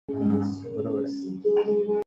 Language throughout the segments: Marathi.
बरोबर आहे.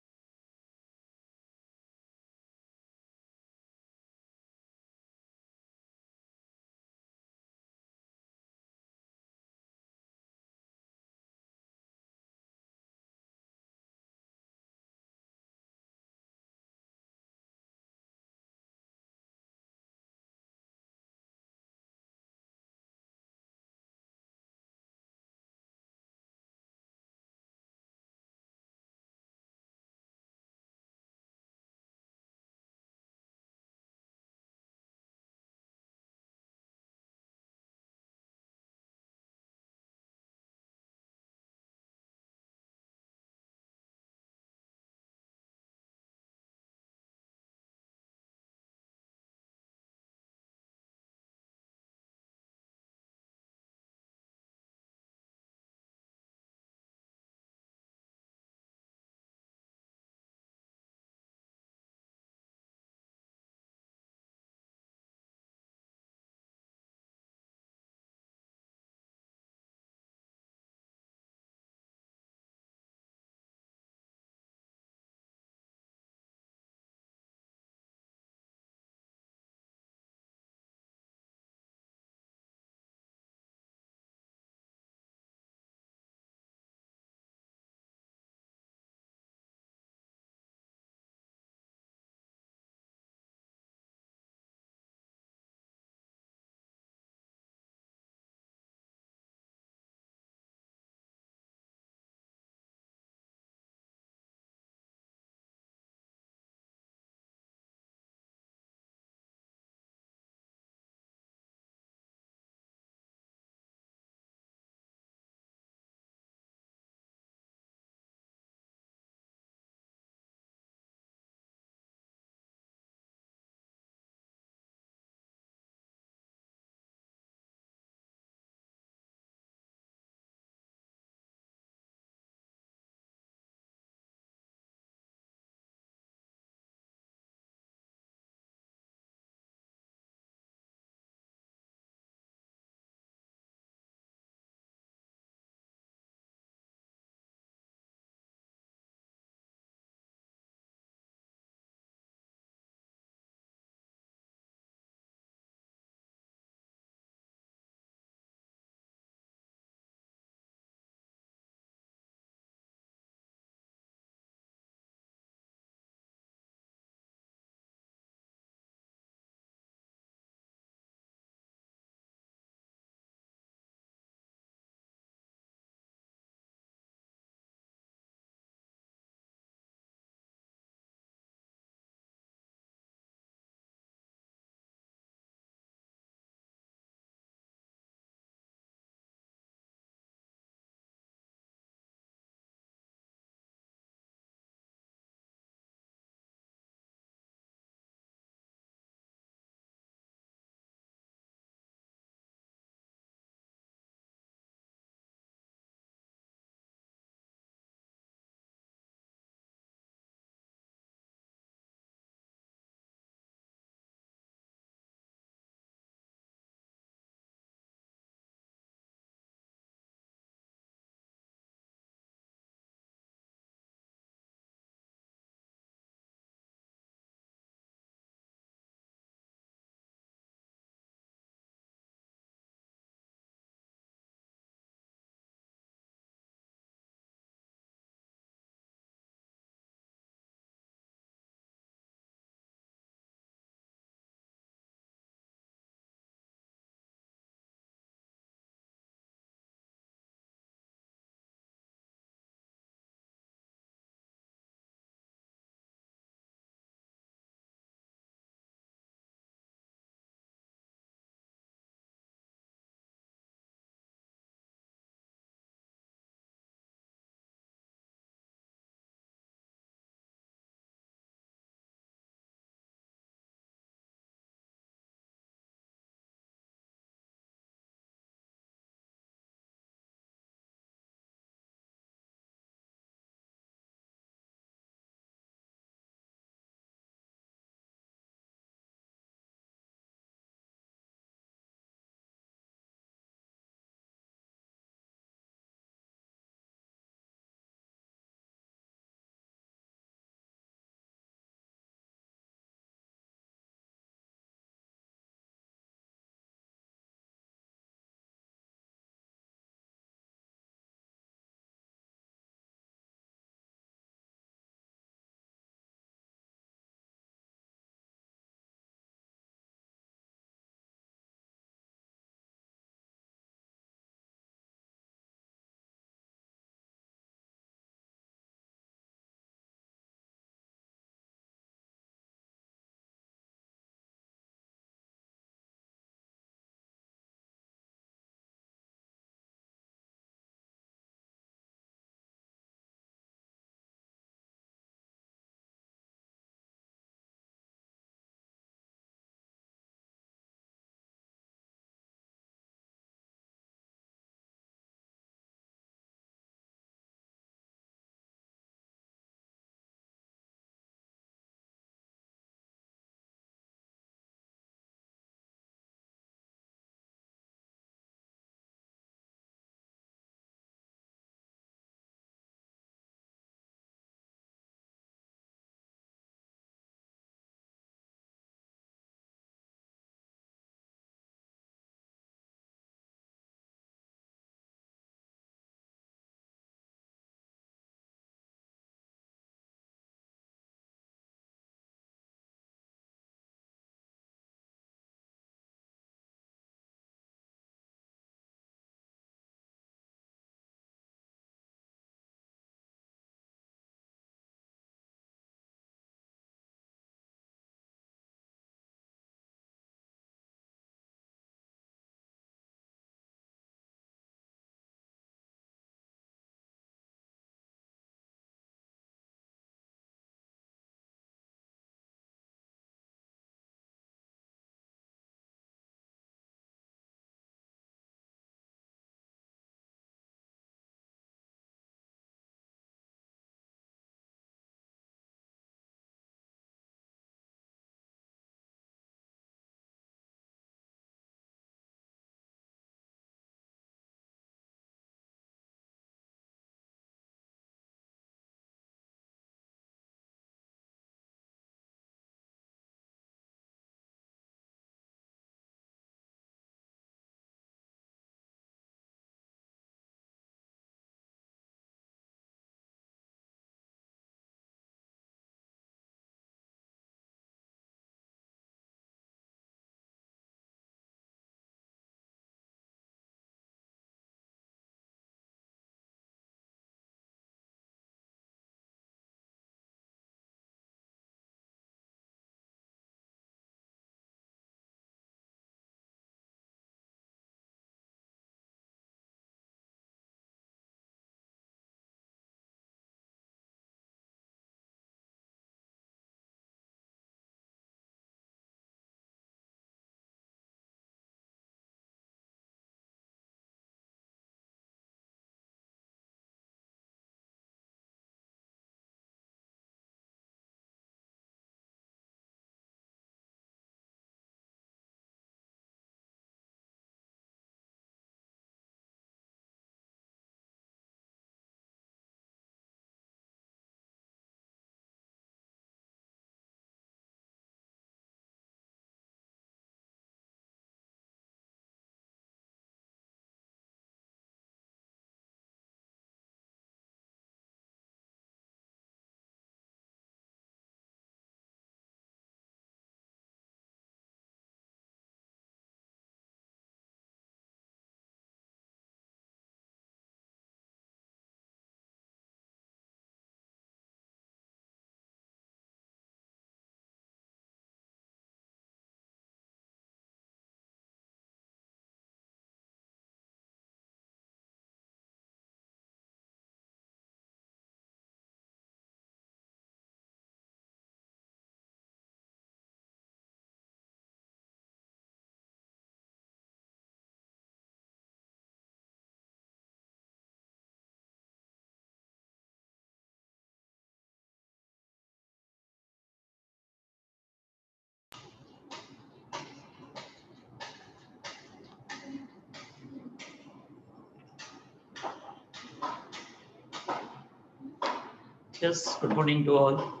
Just good morning to all.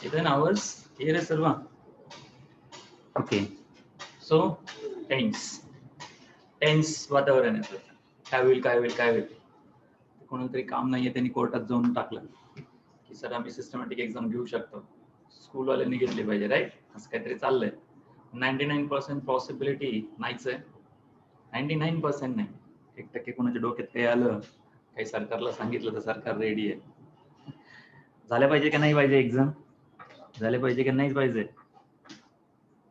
Even hours here is Sarva. Okay. So tense वातावरण आहे. काय होईल कोणातरी काम नाहीये त्यांनी कोर्टात जाऊन टाकलं की सर आम्ही सिस्टमॅटिक एक्झाम घेऊ शकतो. स्कूलवाल्यांनी घेतली पाहिजे, राईट? असं काहीतरी चाललंय. 99% पॉसिबिलिटी नाहीच आहे. 99% नाही. 1% कोणाच्या डोक्यात काही आलं, काही सरकारला सांगितलं तर सरकार रेडी आहे. झाल्या पाहिजे का नाही पाहिजे एक्झाम? झाले पाहिजे की नाही पाहिजे?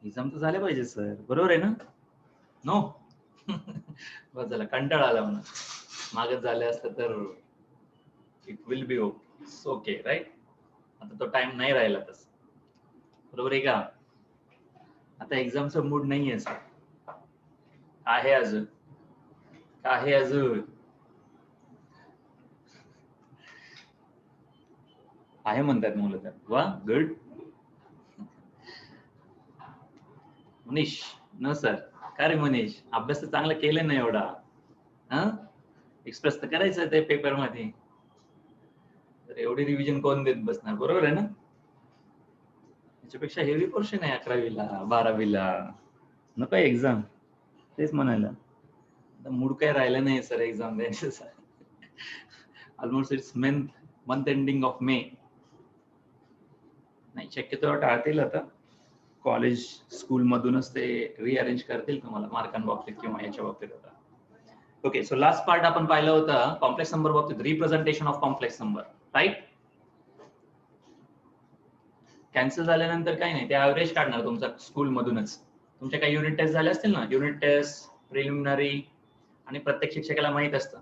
एक्झाम तर झाले पाहिजे सर, बरोबर आहे ना? नो. बस झाला, कंटाळा आला म्हणा. मागच झाले असतं तर it will be okay, right? आता तो टाइम नाही राहिला तसं, बरोबर आहे का? आता एक्झामचा मूड नाहीये सर. आहे अजून आहे म्हणतात मुलं तर. वा, गुड. मनीष, न सर. का रे मनीष, अभ्यास तर चांगला केला नाही एवढा. एक्सप्रेस तर करायचं ते पेपर मध्ये. तर एवढी रिव्हिजन कोण देत बसणार, बरोबर आहे ना? त्याच्यापेक्षा हेवी पोर्शन आहे 11वीला 12वीला. नको एक्झाम, तेच म्हणायला. मूड काय राहिलं नाही सर एक्झाम द्यायचं. Almost it's month ending of May. नाही, शक्यतो टाळतील आता. कॉलेज स्कूल मधूनच ते रिअरेंज करतील तुम्हाला मार्कांबाबतीत किंवा याच्या बाबतीत. आता ओके, सो लास्ट पार्ट आपण पाहिलं होतं कॉम्प्लेक्स नंबर बाबतीत, representation of complex number, right? Cancel झाल्यानंतर काही नाही, ते ऍव्हरेज काढणार तुमचा स्कूल मधूनच. तुमच्या काही युनिट टेस्ट झाले असतील ना, युनिट टेस्ट, प्रिलिमिनरी, आणि प्रत्येक शिक्षकाला माहित असतं,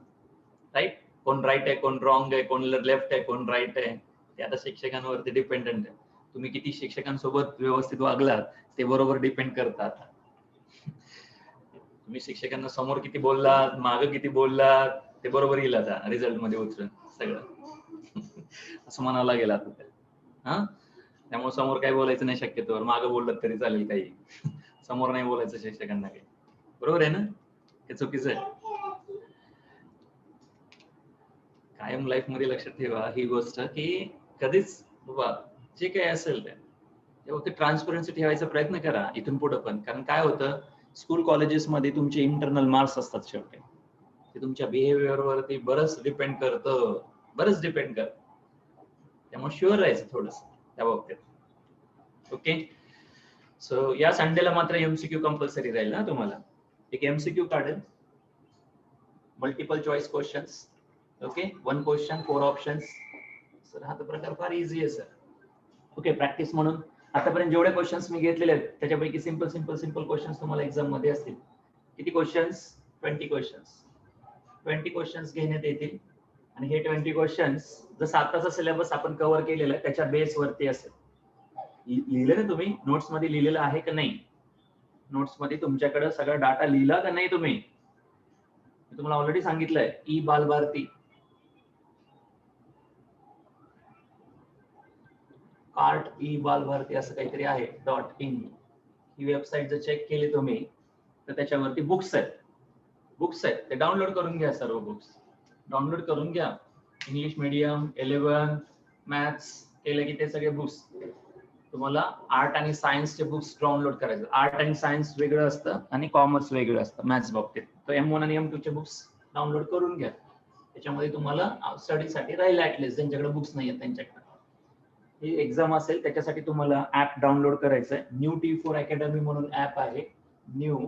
राईट? कोण राईट आहे, कोण रॉंग आहे, कोण लेफ्ट आहे, कोण राईट आहे. ते आता शिक्षकांवरती डिपेंडंट आहे. तुम्ही किती शिक्षकांसोबत व्यवस्थित वागलात ते बरोबर डिपेंड करतात. तुम्ही शिक्षकांना समोर किती बोललात, मागं किती बोललात, ते बरोबर येईल आता रिझल्ट मध्ये उतरून सगळं. असं म्हणावं लागेल आता. हा, त्यामुळे समोर काही बोलायचं नाही शक्यतोवर. मागं बोललं तरी चालेल काही, समोर नाही बोलायचं शिक्षकांना काही. बरोबर आहे ना? हे चुकीचं आहे. कायम लाईफ मध्ये लक्षात ठेवा ही गोष्ट की कधीच बाबा जे काही असेल ते ट्रान्सपरन्सी ठेवायचा प्रयत्न करा इथून पुढे पण. कारण काय होतं, स्कूल कॉलेजेस मध्ये तुमचे इंटरनल मार्क्स असतात शेवटी. ते तुमच्या बिहेवियर वरती बरंच डिपेंड करतं. त्यामुळे शुअर राहायचं थोडस त्या बाबतीत. ओके, सो या संडेला मात्र एमसीक्यू कंपल्सरी राहील ना तुम्हाला. एक एमसीक्यू काढेल, multiple choice questions. Okay, 1 question 4 options. Sir हा तर प्रकार फार इझी आहे सर. ओके, प्रॅक्टिस म्हणून आतापर्यंत जेवढे क्वेश्चन्स मी घेतलेले आहेत त्याच्यापैकी सिंपल क्वेश्चन्स तुम्हाला एक्झाम मध्ये असतील. किती क्वेश्चन्स? 20 क्वेश्चन्स. 20 क्वेश्चन्स घेण्यात येतील आणि हे 20 क्वेश्चन्स जसं आताचा सिलेबस आपण कव्हर केलेला आहे त्याच्या बेस वरती असेल. लिहिलं ना तुम्ही? नोट्स मध्ये लिहिलेलं आहे का नाही? नोट्स मध्ये तुमच्याकडे सगळा डाटा लिहिला का नाही तुम्ही? मी तुम्हाला ऑलरेडी सांगितलंय, E Balbharati cart E Balbharati असं काहीतरी आहे .in. ही वेबसाईट जर चेक केली तुम्ही तर त्याच्यावरती बुक्स आहेत. ते डाउनलोड करून घ्या. सर्व बुक्स डाउनलोड करून घ्या. इंग्लिश मीडियम, 11, मॅथ्स केले की ते सगळे बुक्स. तुम्हाला आर्ट आणि सायन्सचे बुक्स डाउनलोड करायचे. आर्ट आणि सायन्स वेगळं असतं आणि कॉमर्स वेगळं असतं मॅथ्स बाबतीत. तर M1 आणि M2 चे बुक्स डाउनलोड करून घ्या. त्याच्यामध्ये तुम्हाला स्टडीसाठी राहील ऍटलीस्ट, ज्यांच्याकडे बुक्स नाही आहेत त्यांच्याकडे. ही एक्झाम असेल त्याच्यासाठी तुम्हाला ऍप डाउनलोड करायचं आहे. न्यू T4 अकॅडमी म्हणून ऍप आहे. New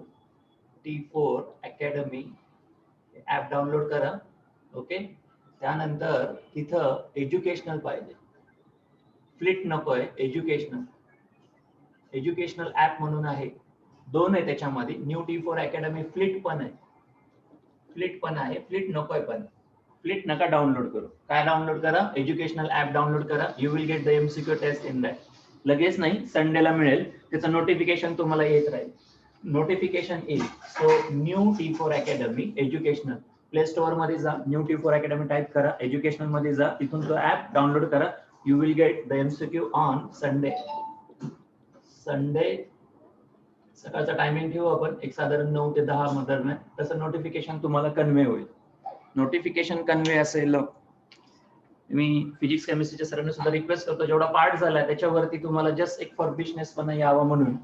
T4 academy app download करा. ओके, त्यानंतर तिथं एज्युकेशनल पाहिजे, फ्लिट नकोय, एज्युकेशनल ऍप म्हणून आहे. 2 आहे त्याच्यामध्ये. न्यू T4 अकॅडमी फ्लिट पण आहे. फ्लिट नकोय, पण फ्लिट नका डाउनलोड करू. काय डाउनलोड करा? एज्युकेशनल ऍप डाउनलोड करा. You will get the MCQ test in that. लगेच नाही, संडेला मिळेल. त्याचं नोटिफिकेशन तुम्हाला येत राहील. नोटिफिकेशन येईल. So new T4 academy educational, play store मध्ये जा, न्यू T4 अकॅडमी टाइप करा, एज्युकेशनल मध्ये जा, तिथून तो ऍप डाउनलोड करा. You will get the MCQ on Sunday. सकाळचा टायमिंग ठेवू आपण एक साधारण 9 ते 10 दरम्यान. तसं नोटिफिकेशन तुम्हाला कन्वे होईल. नोटिफिकेशन कन्वे असेल मी फिजिक्स केमिस्ट्रीच्या सरांना सुद्धा रिक्वेस्ट करतो, जेवढा पार्ट झालाय त्याच्यावरती तुम्हाला जस्ट एक फॉर्बिशनेसपणा यावा म्हणून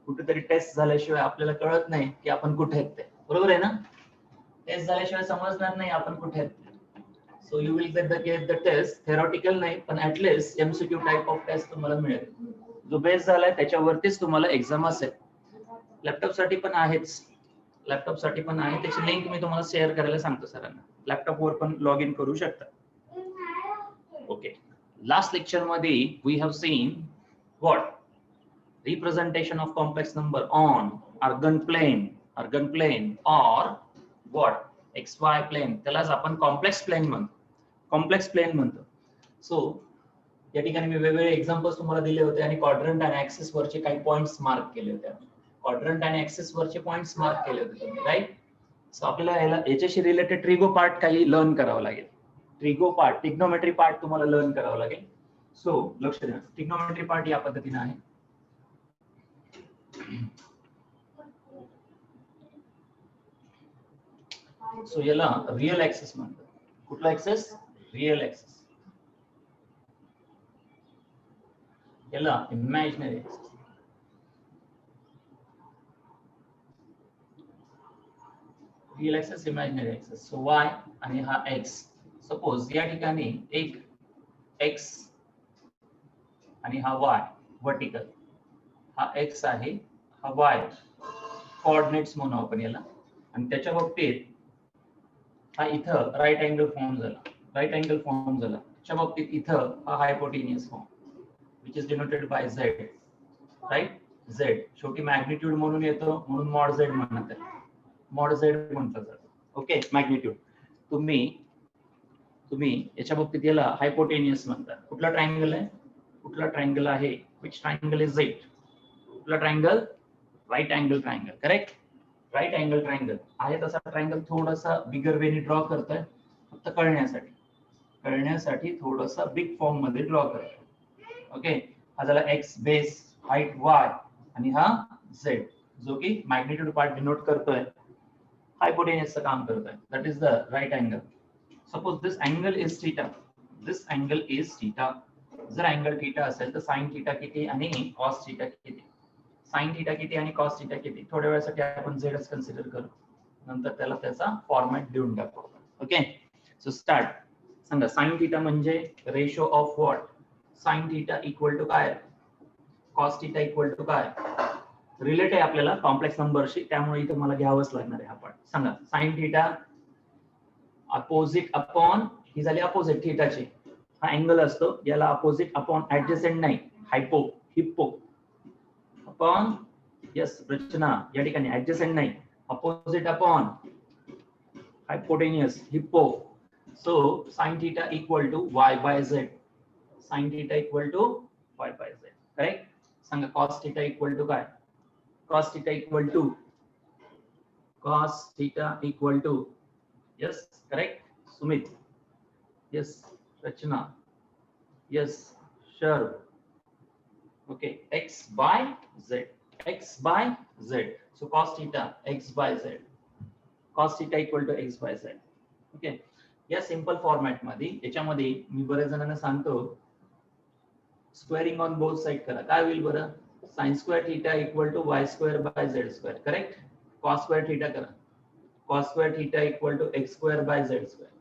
कुठेतरी टेस्ट झाल्याशिवाय आपल्याला कळत नाही की आपण कुठे आहेत ते, बरोबर आहे ना? टेस्ट झाल्याशिवाय समजणार नाही आपण कुठे आहेत. So you will get the test, theoretical नाही पण at least MCQ type of test तुम्हाला मिळेल. जो बेस झालाय त्याच्यावरतीच तुम्हाला एक्झाम असेल. लॅपटॉप साठी पण आहेच, लॅपटॉप साठी पण आहे, त्याची लिंक मी तुम्हाला शेअर करायला सांगतो सरांना. लॅपटॉप वर पण लॉग इन करू शकता. ओके, लास्ट लेक्चर मध्ये we have seen what representation of complex number on argon plane or what xy plane, त्यालाच आपण कॉम्प्लेक्स प्लेन म्हणतो. सो या ठिकाणी मी वेगवेगळे एक्झाम्पल्स तुम्हाला दिले होते आणि क्वाड्रंट आणि ऍक्सिस वरचे काही पॉइंट्स मार्क केले होते. क्वाड्रंट आणि ऍक्सिस वरचे पॉइंट्स मार्क केले होते तुम्ही, राईट? सो आपल्याला याच्याशी रिलेटेड ट्रिगो पार्ट काही लर्न करावं लागेल. ट्रिगो पार्ट, ट्रिग्नोमेट्री पार्ट तुम्हाला लर्न करावं लागेल. सो लक्ष द्या, ट्रिग्नोमेट्री पार्ट या पद्धतीने आहे. सो याला रियल ऍक्सिस म्हणतात. कुठला ऍक्सिस? Real axis. याला imaginary axis. Real axis, imaginary axis. So y आणि हा x. सपोज या ठिकाणी एक x आणि हा y वर्टिकल, हा x आहे, हा y कोऑर्डिनेट्स म्हणू आपण याला. आणि त्याच्या बाबतीत हा इथं राईट अँगल फॉर्म झाला, त्याच्या बाबतीत इथं हा hypotenuse form which is denoted by z, right? z शेवटी मॅग्निट्यूड म्हणून येतो म्हणून मॉड z म्हणतात, मॉड z म्हणतात. Okay, magnitude. तुम्ही याच्या बाबतीत याला हायपोटेनियस म्हणतात. कुठला ट्रायंगल आहे? which triangle is it? कुठला triangle? Right angle triangle, correct? Right angle triangle आहे. तसा ट्रायंगल थोडासा बिगर वेने ड्रॉ करतोय, फक्त कळण्यासाठी थोडासा बिग फॉर्म मध्ये ड्रॉ करतोय. ओके, हा झाला x बेस, हाईट y आणि हा z, जो की मॅग्निट्यूड पार्ट डिनोट करतोय, हायपोटेनियसचं काम करतोय. That is the right angle. Suppose this angle is theta, जर अँगल थीटा असेल तर साइन थीटा किती आणि कॉस थीटा किती? साइन थीटा किती आणि कॉस थीटा किती? थोड्या वेळासाठी आपण झेडच कन्सिडर करू, नंतर त्याला त्याचा फॉर्मॅट देऊन टाकू. Okay, so start. सांगा, साइन थीटा म्हणजे ratio of what? Sine theta equal to काय? कॉस थीटा इक्वल टू काय? रिलेट आहे आपल्याला कॉम्प्लेक्स नंबरशी, त्यामुळे इथं मला घ्यावंच लागणार आहे हा पार्ट. सांगा, साइन थीटा अपोजिट अपॉन, ही झाली अपोजिट थीटाची. हा अँगल असतो, याला अपोजिट अपॉन ऍडजसेंट नाही, हिप्पो अपॉन, यस रचना, या ठिकाणी ऍडजसेंट नाही, opposite upon hypotenuse, hypo. So sine theta equal to y by z, correct? सांगा, cos थीटा इक्वल टू काय? cos theta equal to, yes correct Sumit, yes Rachana, yes Sharv. Okay, x by z. So cos theta x by z, cos theta equal to x by z. Okay, या सिंपल फॉर्मॅट मध्ये याच्यामध्ये मी बऱ्याच जणांना सांगतो, स्क्वेअरिंग ऑन बोथ साइड करा. काय होईल बरं? sin square theta equal to y square by z square, correct? cos square theta करा, cos square theta equal to x square by z square,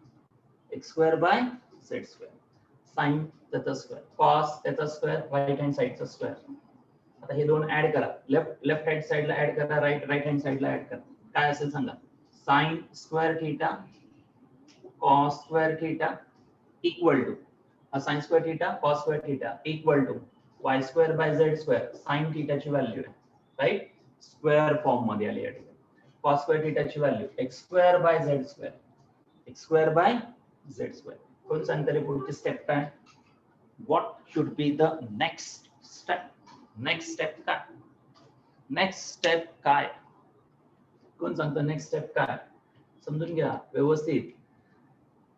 sin त्याचा स्क्वेअर, cos त्याचा स्क्वेअर, राईट हँड साइडचा स्क्वेअर. आता हे दोन ऍड करा, लेफ्ट हँड साइडला ऍड करा, राईट हँड साइडला ऍड करा. काय असेल सांगा? sin square theta cos square theta equal to, sin square theta cos square theta equal to y square by z square, sin थीटाची व्हॅल्यू आहे, राईट? स्क्वेअर फॉर्म मध्ये आली या ठिकाणी. cos स्क्वेअर थीटाची value x square by z square. कोण सांगता रे पुढची स्टेप काय? What should be the next step? Next step काय? कोण सांगतं नेक्स्ट स्टेप काय? समजून घ्या व्यवस्थित.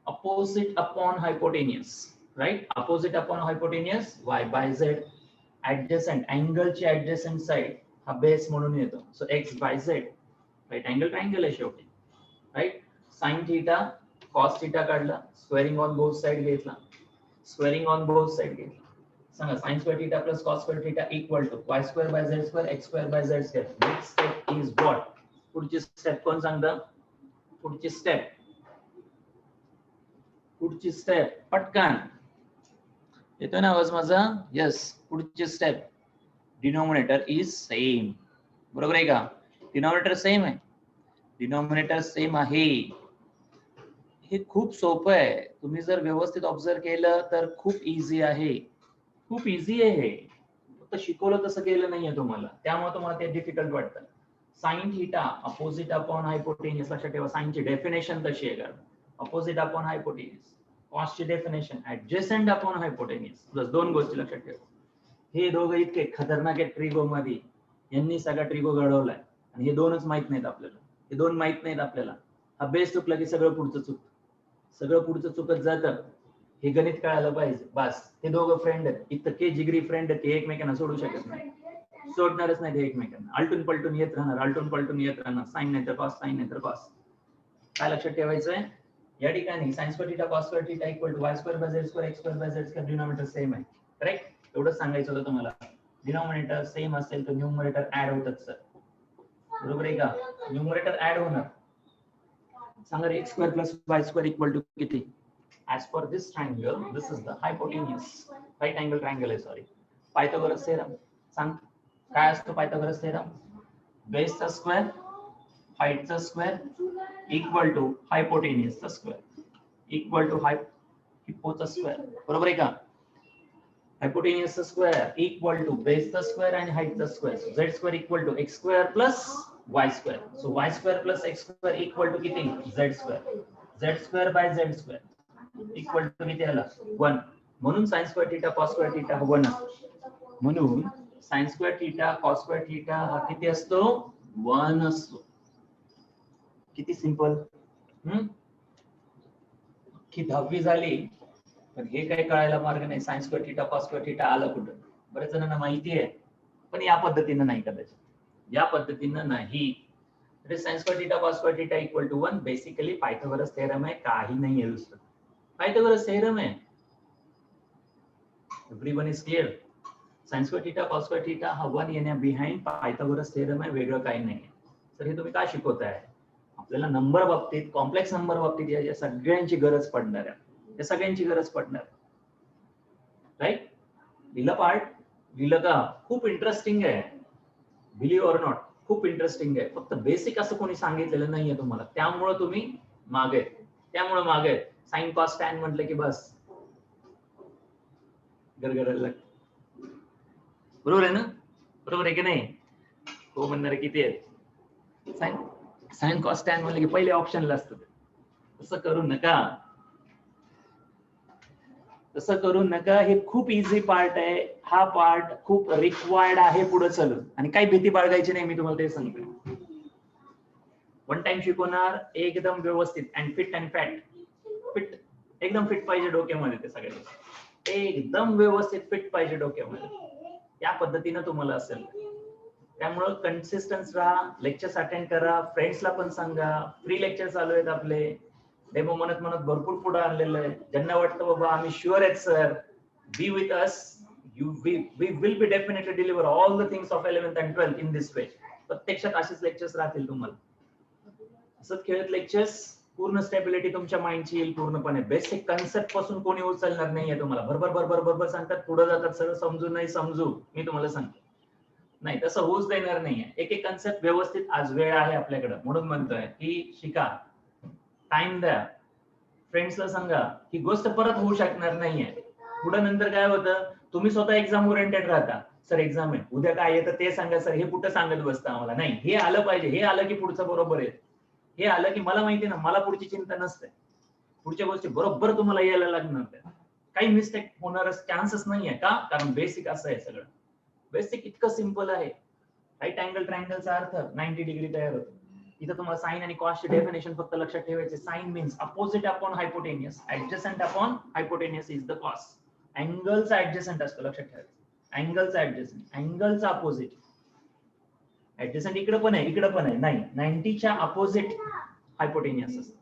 Opposite upon hypotenuse, right? Opposite upon hypotenuse y by z, adjacent अँगलची ऍडजसेंट साइड हा बेस म्हणून येतो. So x by z, right angle triangle आहे शेवटी, right? sin theta cos theta काढला, स्क्वेअरिंग ऑन बोथ साइड घेतला, स्क्वेअरिंग ऑन बोथ साइड घेतली. सांगा sin square theta plus cos square theta equal to y square by z square x square by z square. Next step is what? पुढची स्टेप कोण सांगतं? पुढची स्टेप पटकन येतोय ना आवाज माझा? यस. पुढची स्टेप डिनोमिनेटर इज सेम. बरोबर आहे का? डिनोमिनेटर सेम आहे. डिनोमिनेटर सेम आहे. हे खूप सोपं आहे. तुम्ही जर व्यवस्थित ऑब्झर्व केलं तर खूप इझी आहे. खूप इझी आहे हे. फक्त शिकवलं तसं केलं नाहीये तुम्हाला, त्यामुळे तुम्हाला ते डिफिकल्ट वाटतं. Sine theta opposite upon hypotenuse. लक्षात ठेवा साइनची डेफिनेशन कशी आहे. कारण अपोजिट अपॉन हायपोटेन्यूस. कॉसची definition adjacent upon hypotenuse. Plus दोन गोष्टी लक्षात ठेवा. हे दोघं इतके खतरनाक आहेत ट्रिगो मध्ये. यांनी सगळा ट्रिगो घडवलाय आणि हे दोनच माहित नाहीत आपल्याला. हे दोन माहित नाहीत आपल्याला. हा बेस चुकला की सगळं पुढचं चुकतं. सगळं पुढचं चुकत जातं. हे गणित कळायला पाहिजे. बस हे दोघं फ्रेंड आहेत. इतके जिगरी फ्रेंड आहेत की एकमेकांना सोडू शकत नाही. सोडणारच नाही ते एकमेकांना. आलटून पलटून येत राहणार. साइन नाही तर कॉस, साइन नाही तर कॉस. काय लक्षात ठेवायचंय या ठिकाणी sin square theta cos square theta equal to y square by z square x square by z square. Denominator same आहे. करेक्ट? एवढंच सांगायचं होतं तुम्हाला. डिनोमिनेटर सेम असेल तर न्यूमरेटर ऍड होतात सर. बरोबर आहे का? न्यूमरेटर ऍड होणार. सांगा रे x square plus y square equal to किती? As per this triangle, this is the hypotenuse. Right angle triangle आहे, सॉरी. Pythagoras theorem. सांग काय असतो पायथागोरस थेरम? बेसचा स्क्वेअर, हाईटचा स्क्वेअर इक्वल टू हायपोटेन्यूसचा स्क्वेअर इक्वल टू हिपोचा स्क्वेअर. बरोबर आहे का? हायपोटेन्यूसचा स्क्वेअर इक्वल टू बेसचा स्क्वेअर आणि हाईटचा square. z square equal to x square plus y square. So y square plus x square equal to किती? z square. z square by z square equal to किती आला? 1. म्हणून sin square theta cos square theta 1 असतो. म्हणून sin square theta cos square theta हा किती असतो? 1 असतो. किती सिंपल. की 10वी झाली पण हे काही कळायला मार्ग नाही. sin square theta cos square theta आलं कुठं? बरेच जणांना माहिती आहे पण या पद्धतीने नाही कदाचित. या पद्धतीने नाही. sin square theta cos square theta equal to 1. Basically Pythagoras theorem आहे. काही नाही आहे दुसरं. पायथागोरस थेरम आहे. Everyone is clear. sin square theta cos square theta हा 1 येण्या बिहाइंड पायथागोरस थेरम आहे. वेगळं काही नाही. तर हे तुम्ही काय शिकवताय? आपल्याला नंबर बाबतीत, कॉम्प्लेक्स नंबर बाबतीत या सगळ्यांची गरज पडणार आहे. या सगळ्यांची गरज पडणार. राईट? लिहिलं पार्ट? लिहिलं का? खूप इंटरेस्टिंग आहे. बिलीव्ह ऑर नॉट खूप इंटरेस्टिंग आहे. फक्त बेसिक असं कोणी सांगितलेलं नाहीये तुम्हाला. त्यामुळे तुम्ही मागे. साइन कॉस टॅन म्हटलं की बस गरगरायला लागतं. बरोबर आहे ना? बरोबर आहे की नाही? हो म्हणणारे किती आहेत? साइन कॉस टॅन म्हणलं की पहिले ऑप्शनला असतं. तसं करू नका. हे खूप इझी पार्ट आहे. हा पार्ट खूप रिक्वायर्ड आहे पुढे चालून. आणि काही भीती बाळगायची नाही. मी तुम्हाला ते सांगतो. 1 टाइम शिकवणार एकदम व्यवस्थित and fit and fat. Fit एकदम फिट पाहिजे डोक्यामध्ये. ते सगळे एकदम व्यवस्थित फिट पाहिजे डोक्यामध्ये. या पद्धतीने तुम्हाला असेल. त्यामुळे कन्सिस्टन्स राहा. लेक्चर्स अटेंड करा. फ्रेंड्सला पण सांगा. फ्री लेक्चर चालू आहेत आपले. डेमो म्हणत भरपूर पुढे आणलेलं आहे. ज्यांना वाटतं बाबा आम्ही शुअर आहेत sir, be with us. We will be definitely deliver all the things of 11th and 12th in this way. प्रत्यक्षात असेच लेक्चर्स राहतील तुम्हाला. असंच खेळत लेक्चर्स. पूर्ण स्टेबिलिटी तुमच्या माइंडची येईल पूर्णपणे. बेसिक कन्सेप्ट पासून कोणी उचलणार नाहीये तुम्हाला. बरोबर सांगतात, पुढे जातात, सगळं समजू नाही समजू. मी तुम्हाला सांगतो नाही, तसं होऊच देणार नाहीये. एक कन्सेप्ट व्यवस्थित. आज वेळ आहे आपल्याकडे म्हणून म्हणतोय की शिका. टाइम द्या. फ्रेंड्सला सांगा ही गोष्ट परत होऊ शकणार नाहीये. पुढे नंतर काय होतं, तुम्ही स्वतः एक्झाम ओरिएंटेड राहता. सर एक्झाम आहे, उद्या काय येतं ते सांगा सर. हे कुठं सांगत बसतं आम्हाला. नाही, हे आलं पाहिजे. हे आलं की पुढचं बरोबर आहे. हे आलं की मला माहिती ना, मला पुढची चिंता नसते. पुढच्या गोष्टी बरोबर तुम्हाला यायला लागणार. काही मिस्टेक होणारच चान्सेस नाहीये. का? कारण बेसिक असं आहे सगळं. बेसिक इतकं सिंपल आहे. राईट अँगल ट्रायंगलचा अर्थ 90 डिग्री तयार होतो. इथं तुम्हाला साइन आणि कॉसचे डेफिनेशन फक्त लक्षात ठेवायचे. Sine means opposite upon hypotenuse. Adjacent upon hypotenuse is the cos. अँगलचा ऍडजसंट असतो, लक्षात ठेवायचं. अँगलचा ऍडजसंट, अँगलचा अपोजिट. ऍडजसंट इकडे पण आहे नाही. 90च्या अपोजिट हायपोटेन्यूस असतं.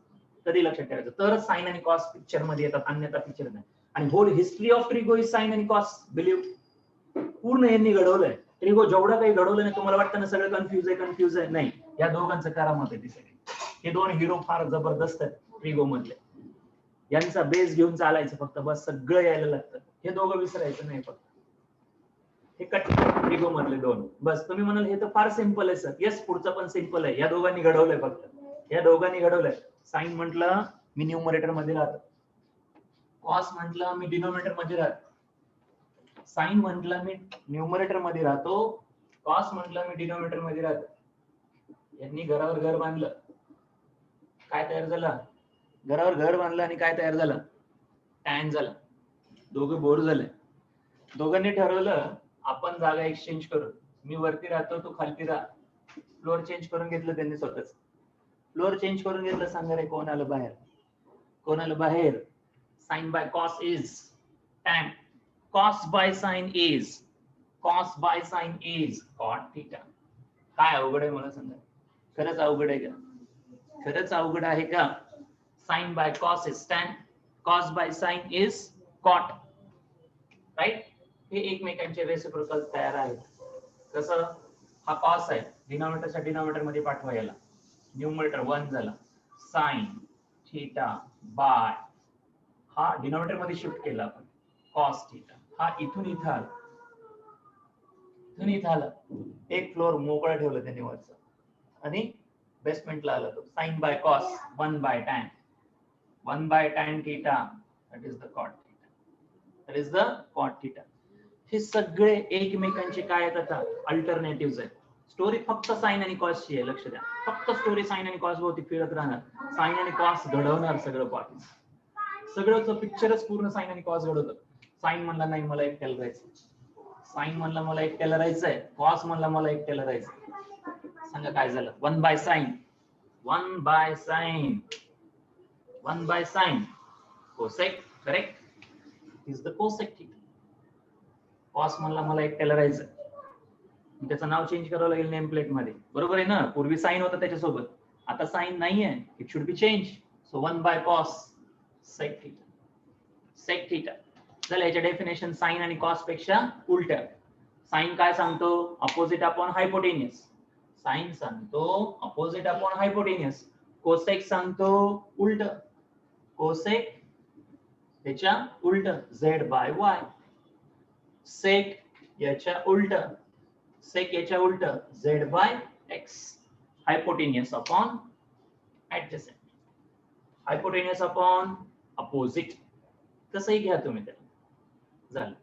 कधी लक्षात ठेवायचं. तर साइन आणि कॉस पिक्चर मध्ये येतात, अन्यथा पिक्चर नाही. आणि whole history of trigo is sine आणि कॉस. बिलीव्ह पूर्ण यांनी घडवलंय. ट्रिगो जेवढं काही घडवलं नाही तुम्हाला वाटतं ना सगळं कन्फ्युज आहे नाही. या दोघांचं करामत आहे ती सगळी. हे दोन हिरो फार जबरदस्त आहेत ट्रिगो मधले. यांचा बेस घेऊन चालायचं फक्त बस. सगळं यायला लागतं. हे दोघं विसरायचं नाही फक्त. हे ट्रिगो मधले दोन बस. तुम्ही म्हणाल हे तर फार सिंपल आहे सर. येस पुढचं पण सिंपल आहे. या दोघांनी घडवलंय फक्त. या दोघांनी घडवलंय. साइन म्हटलं मी न्यूमरेटर मध्ये राहतो. कॉस म्हटलं मी डिनोमिनेटर मध्ये राहतो. साइन म्हटलं मी न्यूमरेटर मध्ये राहतो. कॉस म्हटलं मी डिनोमिनेटर मध्ये राहतो. यांनी घरावर घर बांधलं. काय तयार झालं? घरावर घर बांधलं आणि काय तयार झालं? टॅन झालं. दोघं बोर झाले. दोघांनी ठरवलं आपण जागा एक्सचेंज करू. मी वरती राहतो तू खालती राहा. फ्लोअर चेंज करून घेतलं त्यांनी स्वतःच. फ्लोअर चेंज करून घेतलं. सांगा रे कोण आलं बाहेर? कोण आलं बाहेर? Sine by cos is tan. Cos by sine is cot theta. काय अवघड आहे मला सांगा? खरंच अवघड आहे का? खरंच अवघड आहे का? Sine by cos is tan. Cos by sine is cot. Right. हे एकमेकांचे रेसिप्रोकल तयार आहेत. कसं? हा कॉस आहे. डिनॉमिनेटरच्या डिनॉमिनेटर मध्ये पाठवा याला. न्यूमरेटर 1 झाला. साइन थीटा बाय हा डिनॉमिनेटर मध्ये शिफ्ट केला आपण. Cos theta. हा इथून इथं आला. इथून इथं आला. एक फ्लोर मोकळा ठेवलं त्यांनी वरचं आणि बेसमेंटला आला तो. Sine by cos 1 by tan. 1 by tan theta that is the cot theta. That is the cot theta. हे सगळे एकमेकांचे काय आहेत आता? अल्टरनेटिव्हज आहेत. स्टोरी फक्त साइन आणि कॉसची आहे. लक्ष द्या. फक्त स्टोरी साइन आणि कॉस भोवती फिरत राहणार. साइन आणि कॉस घडवणार सगळं पार्ट. सगळंच पिक्चरच पूर्ण साइन आणि कॉस घडवतं. साइन म्हणला नाही मला एकट्याला राहायचं. साइन म्हणला मला एकट्याला राहायचंय. कॉस म्हणला मला एकट्याला राहायचं. सांगा काय झालं? 1 by sine. 1 by sine. 1 by sine. Cosec. Correct. Is the cosec theta. Cos म्हणला मला एकट्याला राहायचं. त्याचं नाव चेंज करावं लागेल नेम प्लेट मध्ये. बरोबर आहे ना? पूर्वी साइन होता त्याच्यासोबत. आता साइन नाहीये. It should be change. So 1 by cos sec theta. Sec theta. चला याच्या डेफिनेशन साइन आणि कॉस पेक्षा उलट्या. साइन काय सांगतो? Opposite upon hypotenuse. साइन सांगतो अपोजिट अपॉन हायपोटेनियस. कोसेक सांगतो उलट. कोसेक त्याच्या उलट z बाय y. सेक याच्या उलट. सेक याच्या उलट z by x. Hypotenuse upon adjacent. Hypotenuse upon opposite. कसंही घ्या तुम्ही त्याला. झालं.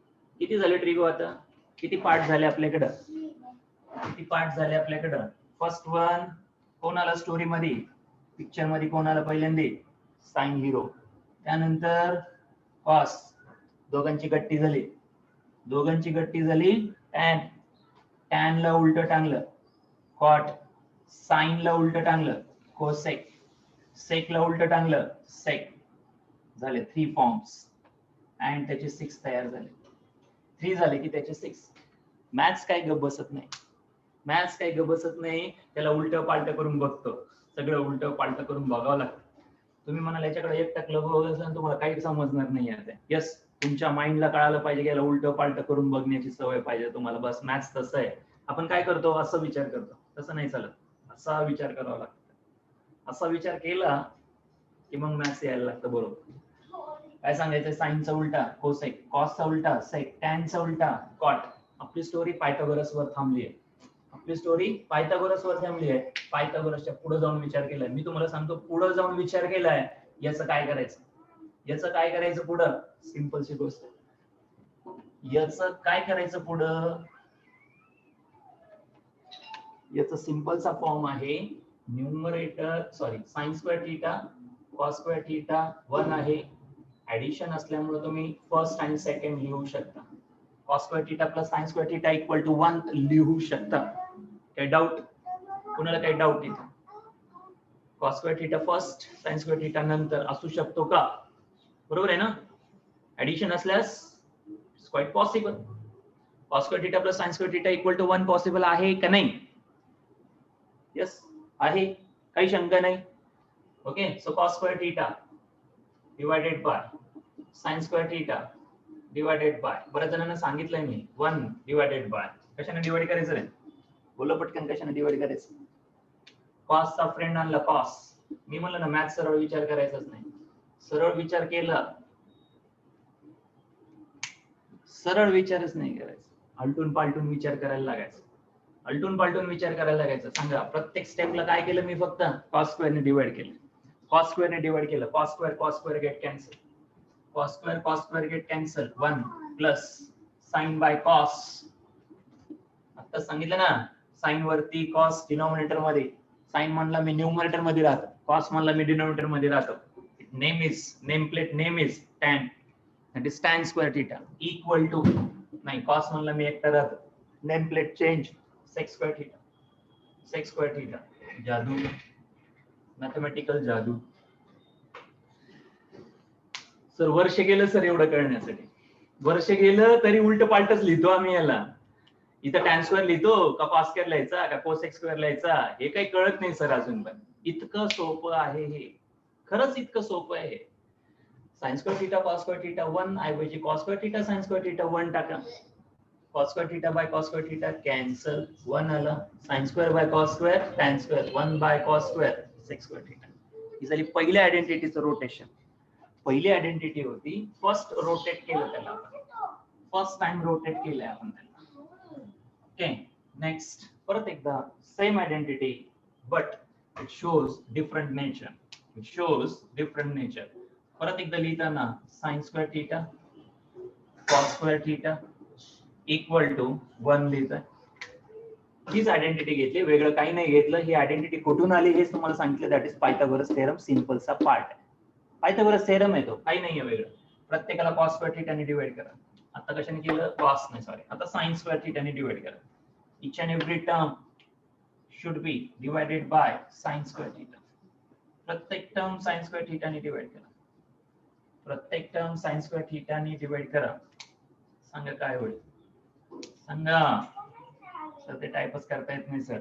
किती झाले ट्रिगो आता? किती पार्ट झाले आपल्याकडं? किती पार्ट झाले आपल्याकडं? फर्स्ट वन कोण आला स्टोरी मध्ये? पिक्चर मध्ये कोण आला पहिल्यांदा? Sine hero. त्यानंतर कॉस. दोघांची गट्टी झाली. दोघांची गट्टी झाली. टॅन. टॅन ला उलट टांगलं. कॉट. साइन ला उलट टांगलं. कोसेक. सेक ला उलट टांगलं. सेक. झाले 3 फॉर्म्स. अँड त्याचे 6 तयार झाले. 3 झाले की त्याचे 6. मॅथ्स काय गप बसत नाही. मॅथ्स काय गप बसत नाही. त्याला उलट पालट करून बघतो. सगळं उलट पालट करून बघावं लागतं. तुम्ही म्हणाल याच्याकडे एक टाकलं बघायचं तुम्हाला काही समजणार नाही आता. यस तुमच्या माइंडला कळायला पाहिजे की याला उलट पालट करून बघण्याची सवय पाहिजे तुम्हाला. बस मॅथ्स तसं आहे. आपण काय करतो? असं विचार करतो. तसं नाही चालत. असा विचार करावा लागतो. असा विचार केला की मग मॅथ्स यायला लागतं. बरोबर. काय सांगायचं? साइनचा उलटा कोसेक. कॉसचा उलटा सेक. टॅनचा उलटा कॉट. आपली स्टोरी पायथागोरस वर थांबली आहे. आपली स्टोरी पायथागोरस वर थांबली आहे. पायथागोरसच्या पुढे जाऊन विचार केलाय. मी तुम्हाला सांगतो पुढे जाऊन विचार केलाय. याचं काय करायचं? याचं काय करायचं पुढं? सिंपलची गोष्ट. याचं काय करायचं पुढं? याचा सिंपलचा फॉर्म आहे numerator sine square theta cos square theta 1 आहे. ऍडिशन असल्यामुळे तुम्ही फर्स्ट आणि सेकंड लिहू शकता. Cos square theta plus sine square theta equal to 1 लिहू शकता. काही डाऊट? कुणाला काही डाऊट इथे? Cos square theta first sine square theta नंतर असू शकतो का? बरोबर आहे ना? ऍडिशन असल्यास इट्स क्वाइट पॉसिबल. कॉस square theta plus sine square theta equal to 1 possible आहे का नाही? यस आहे. काही शंका नाही. Okay. So cos square theta divided by sine square theta divided by, बऱ्याच जणांना सांगितलंय मी 1 डिवायडेड बाय, कशाने डिवाइड करायचं रे, बोला पटकन कशाने डिवाइड करायचं. कॉसचा फ्रेंड आणला कॉस, मी म्हणलं ना मॅथ सरळ विचार करायचाच नाही, सरळ विचार केला, सरळ विचारच नाही करायचा, आलटून पालटून विचार करायला लागायचा, आलटून पालटून विचार करायला लागायचा. सांगा प्रत्येक स्टेपला काय केलं मी, फक्त कॉस स्क्वेअर ने डिवाइड केलं, कॉस स्क्वेअर ने डिवाइड केलं, cos square get cancel, cos square get cancel, 1 plus sign by cos, आता सांगितलं ना साइन वरती कॉस डिनॉमिनेटर मध्ये, साइन म्हणला मी न्यूमरेटर मध्ये राहतो, कॉस म्हणला मी डिनॉमिनेटर मध्ये राहतो. Name plate name is tan, that is tan square theta equal to, नाही cos म्हणला मी एकटा राहतो, name plate change sec square theta, जादू, मॅथमॅटिकल जादू. सर वर्ष गेलं सर एवढं कळण्यासाठी, वर्ष गेलं तरी उलट पालटच लिहितो आम्ही याला, इथं tan स्क्वेअर लिहितो का cos स्क्वेअर लिहायचा का cosec स्क्वेअर लिहायचा हे काही कळत नाही सर अजून, पण इतकं सोपं आहे हे, खरंच इतकं सोपं आहे. sin square theta cos square theta 1 ऐवजी cos square theta sin square theta 1 टाका, cos square theta by cos square theta cancel, 1 आला, sin square by cos square tan square, 1 by cos square sec square theta. ही झाली पहिल्या आयडेंटिटीचं रोटेशन. पहिली आयडेंटिटी होती, फर्स्ट रोटेट केलं त्याला, फर्स्ट टाइम रोटेट केलंय आपण त्याला. ओके, नेक्स्ट परत एकदा same identity but it shows different nature, it shows different nature. परत एकदा लिहिताना sin square theta cos square theta equal to 1 लिहिताय. हीच आयडेंटिटी घेतली, वेगळं काही नाही घेतलं. ही आयडेंटिटी कुठून आली हेच तुम्हाला सांगितलं, दॅट इज पायथागोरस थेरम, सिंपलचा पार्ट आहे. पायथागोरस थेरम आहे तो, काही नाहीये वेगळं. प्रत्येकाला cos स्क्वेअर थीटाने डिवाइड करा. आता कशाने केलं, cos नाही सॉरी, आता sin स्क्वेअर थीटाने डिवाइड करा. each and every term should be divided by sin square theta. प्रत्येक टर्म sin स्क्वेअर थीटाने डिवाइड करा, प्रत्येक टर्म sin स्क्वेअर थीटाने डिवाइड करा. सांगा काय होईल, सांगा सर. ते टाइपच करता येत नाही सर,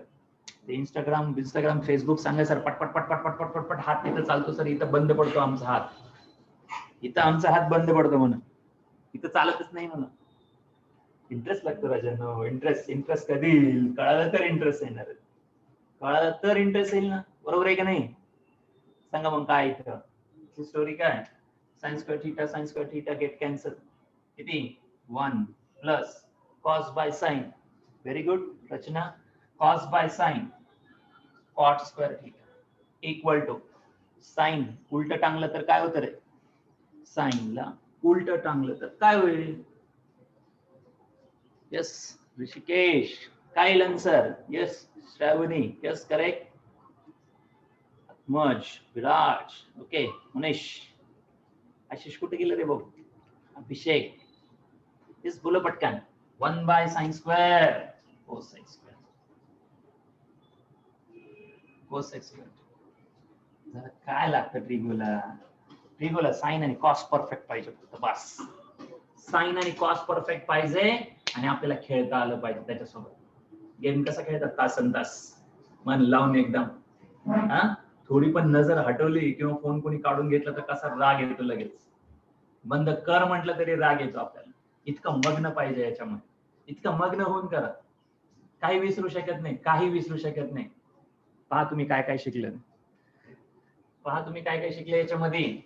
ते इंस्टाग्राम फेसबुक सांगा सर, पटपट पटपट पटपट पटपट हात तिथं चालतो सर, इथं बंद पडतो आमचा हात, इथं आमचा हात बंद पडतो म्हणून, इथं चालतच नाही म्हणून. इंटरेस्ट लागतो राजांनो, इंटरेस्ट कधी येईल, कळालं तर इंटरेस्ट येणार, कळालं तर इंटरेस्ट येईल ना, बरोबर आहे का नाही. सांगा मग काय इथं स्टोरी काय, sin square theta get cancel, किती 1 plus cos by sin, very good Rachna, cos by sin cot square theta equal to sin उलट टांगलं तर काय होतं रे, sin ला उलट टांगलं तर काय होईल. यस ऋषिकेश, काय आन्सर, यस श्रावणी, यस करेक्ट. मज विराज, ओके मुनेश, आशिष कुठे गेलं रे भाऊ, अभिषेक, यस बोलो पटकन. 1 by sin square cosec square, cosec square. जरा काय लागतं ट्रिगोला साइन आणि कॉस परफेक्ट पाहिजे फक्त, बस साइन आणि कॉस परफेक्ट पाहिजे आणि आपल्याला खेळता आलं पाहिजे त्याच्यासोबत. गेम कसा खेळतात तासन तास मन लावून एकदम, हा थोडी पण नजर हटवली किंवा फोन कोणी काढून घेतला तर कसा राग येतो लगेच, बंद कर म्हटलं तरी राग येतो आपल्याला. इतकं मग्न पाहिजे याच्यामध्ये, इतकं मग्न होऊन करा, काही विसरू शकत नाही, काही विसरू शकत नाही. पहा तुम्ही काय काय शिकले, पहा तुम्ही काय काय शिकले याच्यामध्ये.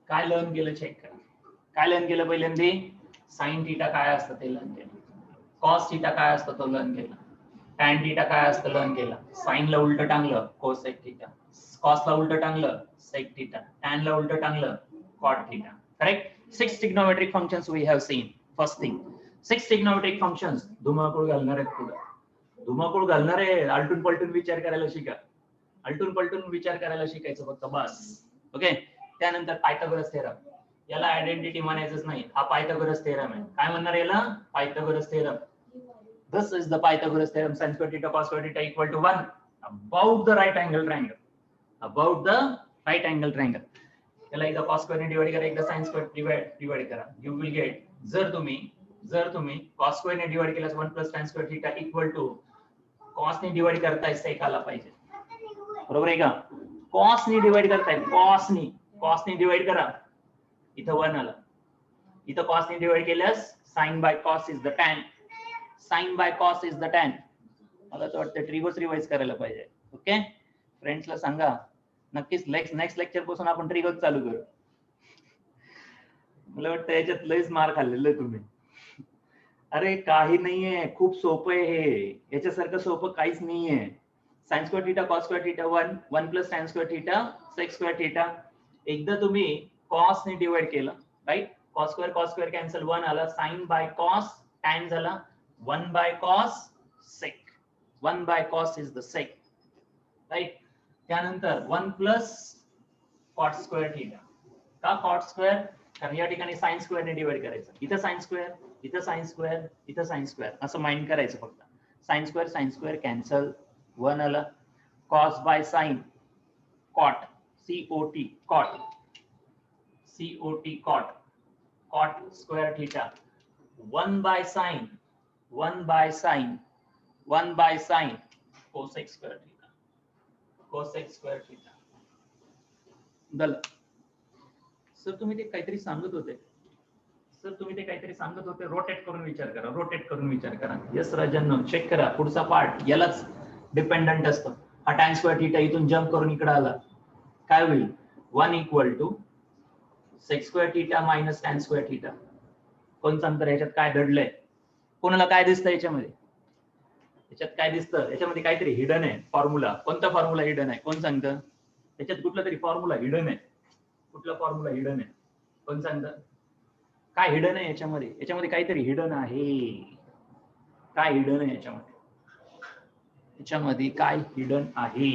काय लर्न केलं चेक करा, काय लर्न केलं पहिल्यांदा, साइन थीटा काय असतं ते लर्न केलं, कॉस थीटा काय असतं तो लर्न केला, टॅन थीटा काय असतं लर्न केला, साइन ला उलट टांगलं कोसेक थीटा, कॉस ला उलट टांगलं सेक थीटा, टॅन ला उलट टांगलं cot theta. Correct. 6 trigonometric functions we have seen. First thing, 6 trigonometric functions. धुमाकूळ घालणार आहेत पुढे, धुमाकूळ घालणार आहे. आलटून पलटून विचार करायला शिका, आलटून पलटून विचार करायला शिकायचं फक्त बस. ओके. त्यानंतर पायथागोरस थेरम, याला आयडेंटिटी म्हणायचंच नाही, हा पायथागोरस थेरम आहे. काय म्हणणार याला, Pythagoras theorem. This is the Pythagoras theorem, sin square theta cos square theta equal to 1 about the right angle triangle, about the right angle triangle. याला एकदा cos square ने डिवाइड करा, एकदा sin square डिवाइड करा, you will get, जर तुम्ही cos square ने डिवाइड केल्यास 1 plus tan square theta equal to कॉसने डिवाइड करताय सेक आला पाहिजे, बरोबर आहे का? कॉसने डिवाइड करताय, कॉसने डिवाइड करा, इथं 1 आला. इथं कॉसने डिवाइड केल्यास sine by cos is the tan, sine by cos is the tan. मला तर वाटतं ट्रिगोच रिवाइज करायला पाहिजे. ओके, फ्रेंड्सला सांगा नक्कीच नेक्स्ट लेक्चर पासून आपण ट्रिगोच चालू करू. मला वाटतं याच्यात लयच मार खाल्लेलं आहे तुम्ही. अरे काही नाहीये, खूप सोपं आहे हे, याच्यासारखं सोपं काहीच नाहीये. Sine square theta cos square theta 1 plus sine square theta sec square theta. एकदा तुम्ही कॉस ने डिवाइड केलं, राईट? कॉस स्क्वेअर कॅन्सल, 1 आला. साइन बाय कॉस टॅन झाला, 1 by cos sec, 1 by cos is the sec, right? त्यानंतर 1 प्लस कॉट स्क्वेअर थीटा. का कॉट स्क्वेअर? कारण या ठिकाणी साइन स्क्वेअर ने डिवाइड करायचं. इथं साइन स्क्वेअर, इथं साइन स्क्वेअर, इथं साइन स्क्वेअर, असं माइंड करायचं फक्त. साइन स्क्वेअर कॅन्सल, 1 आला. Cos by sine, cot, COT, cot, COT, cot, cot square theta. 1 by sine, 1 by sine, 1 by sine cosec square theta, cosec square theta. झालं. सर तुम्ही ते काहीतरी सांगत होते, रोटेट करून विचार करा, रोटेट करून विचार करा. यस राजांनो, चेक करा पुढचा पार्ट, यालाच डिपेंडंट असतं. हा टॅन स्क्वेअर थीटा इथून जम्प करून इकडे आला, काय होईल? 1 equal to sec square theta minus tan square theta. कोण सांगतं ह्याच्यात काय दडलंय? कोणाला काय दिसतं याच्यामध्ये? याच्यात काय दिसतं? याच्यामध्ये काहीतरी हिडन आहे फॉर्म्युला. कोणता फॉर्म्युला हिडन आहे? कोण सांगतं? त्याच्यात कुठला तरी फॉर्म्युला हिडन आहे. कुठला फॉर्म्युला हिडन आहे? कोण सांगतं? काय हिडन आहे याच्यामध्ये? याच्यामध्ये काहीतरी हिडन आहे. काय हिडन आहे याच्यामध्ये? याच्यामध्ये काय हिडन आहे?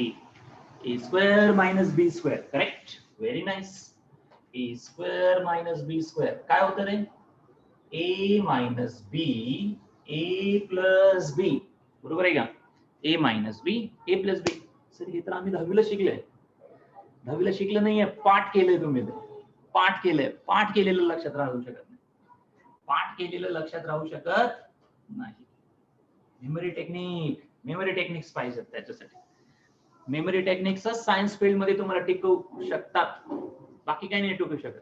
ए square minus b square, correct, very nice. ए स्क्वेअर मायनस बी स्क्वेअर काय होतं रे? ए मायनस बी, ए प्लस बी, बरोबर आहे का? ए मायनस बी, ए प्लस बी. सर हे तर आम्ही 10वीला शिकलोय. 10वीला शिकलं नाहीये, पाठ केलंय तुम्ही. पाठ केलंय, पाठ केलेलं लक्षात राहू शकत नाही. पाठ केलेलं लक्षात राहू शकत नाही. मेमरी टेक्निक्स पाहिजेत त्याच्यासाठी. मेमरी टेक्निक्स सायन्स फील्ड मध्ये तुम्हाला टिकवू शकतात, बाकी काही नाही टिकू शकत.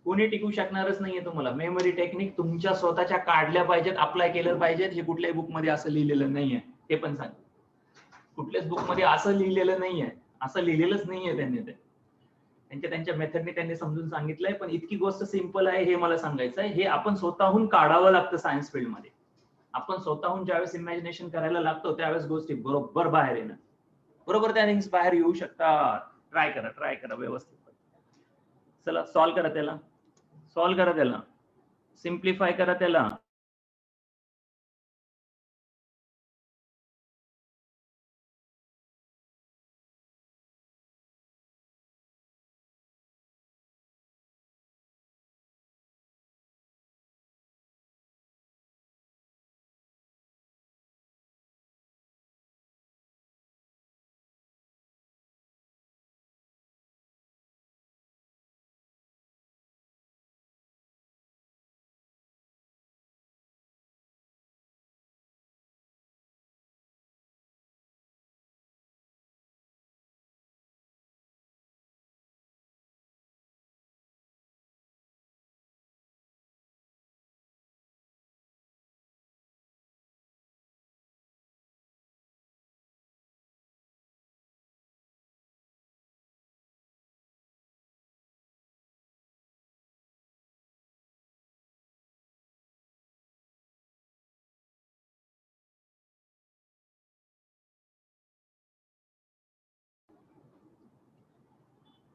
कोणी टिकू शकणारच नाहीये तुम्हाला. मेमरी टेक्निक तुमच्या स्वतःच्या काढल्या पाहिजेत, अप्लाय केलं पाहिजेत. हे कुठल्याही बुक मध्ये असं लिहिलेलं नाहीये, हे पण सांग. कुठल्याच बुक मध्ये असं लिहिलेलं नाहीये, असं लिहिलेलंच नाहीये त्यांनी. ते त्यांच्या मेथडने त्यांनी समजून सांगितलंय. पण इतकी गोष्ट सिंपल आहे हे मला सांगायचं आहे. हे आपण स्वतःहून काढावं लागतं सायन्स फील्ड मध्ये. आपण स्वतःहून ज्यावेळेस इमॅजिनेशन करायला लागतो त्यावेळेस गोष्टी बरोबर बाहेर येणं, बरोबर त्या थिंग्स बाहेर येऊ शकतात. ट्राय करा व्यवस्थित. चला सॉल्व करा त्याला, सिम्प्लिफाय करा त्याला.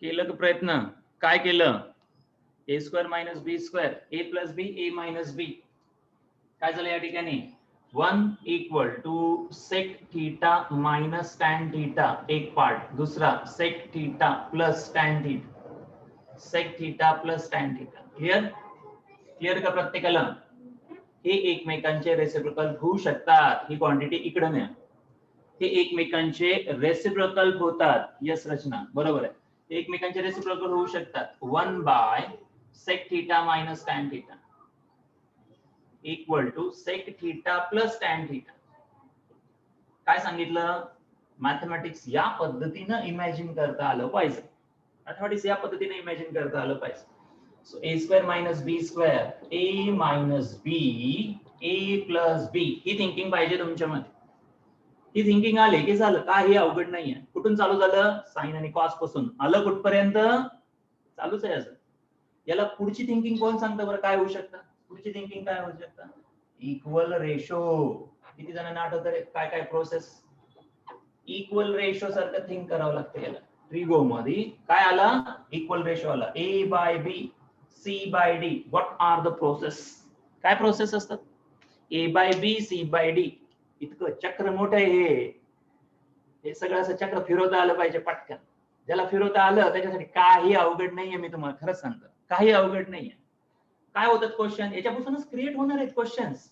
केलं का प्रयत्न? काय केलं? A square minus b square, a plus b, a minus b. काय झालं या ठिकाणी? 1 equal to sec theta minus tan theta, एक पार्ट. दुसरा sec theta plus tan theta, sec theta plus tan theta. Clear का प्रत्येकाला? हे एकमेकांचे रेसिप्रोकल होऊ शकतात. ही क्वांटिटी इकडे नाही, हे एकमेकांचे रेसिप्रोकल होतात. यस रचना, बरोबर आहे. एकमेकांचे रेसिप्रोकल होऊ शकतात. 1 by sec theta minus tan theta equal to sec theta plus tan theta. काय सांगितलं, मॅथमॅटिक्स या पद्धतीनं इमॅजिन करता आलं पाहिजे. मॅथमॅटिक्स या पद्धतीने इमॅजिन करता आलं पाहिजे. So a square minus b square, a minus b, a plus b, ही थिंकिंग पाहिजे तुमच्यामध्ये. ही थिंकिंग आली की झालं, काही अवघड नाहीये. कुठून चालू झालं, साइन आणि कॉस पासून आलं कुठपर्यंत, चालूच आहे असं. याला पुढची थिंकिंग कोण सांगतं बरं, काय होऊ शकतं, पुढची थिंकिंग काय होऊ शकतं, इक्वल रेशो. किती जणांना आठवतं रे काय काय प्रोसेस, इक्वल रेशो सारखं थिंक करावं लागतं याला. ट्रिगो मध्ये काय आला, इक्वल रेशो आला, A by B, C by D. What are the process, काय प्रोसेस असतात, A by B, C by D. इतकं चक्र मोठं आहे हे सगळं असं चक्र फिरवता आलं पाहिजे पटकन. ज्याला फिरवता आलं त्याच्यासाठी काही अवघड नाहीये, मी तुम्हाला खरंच सांगतो, काही अवघड नाहीये. काय होतात क्वेश्चन, याच्यापासूनच क्रिएट होणार आहेत क्वेश्चन्स,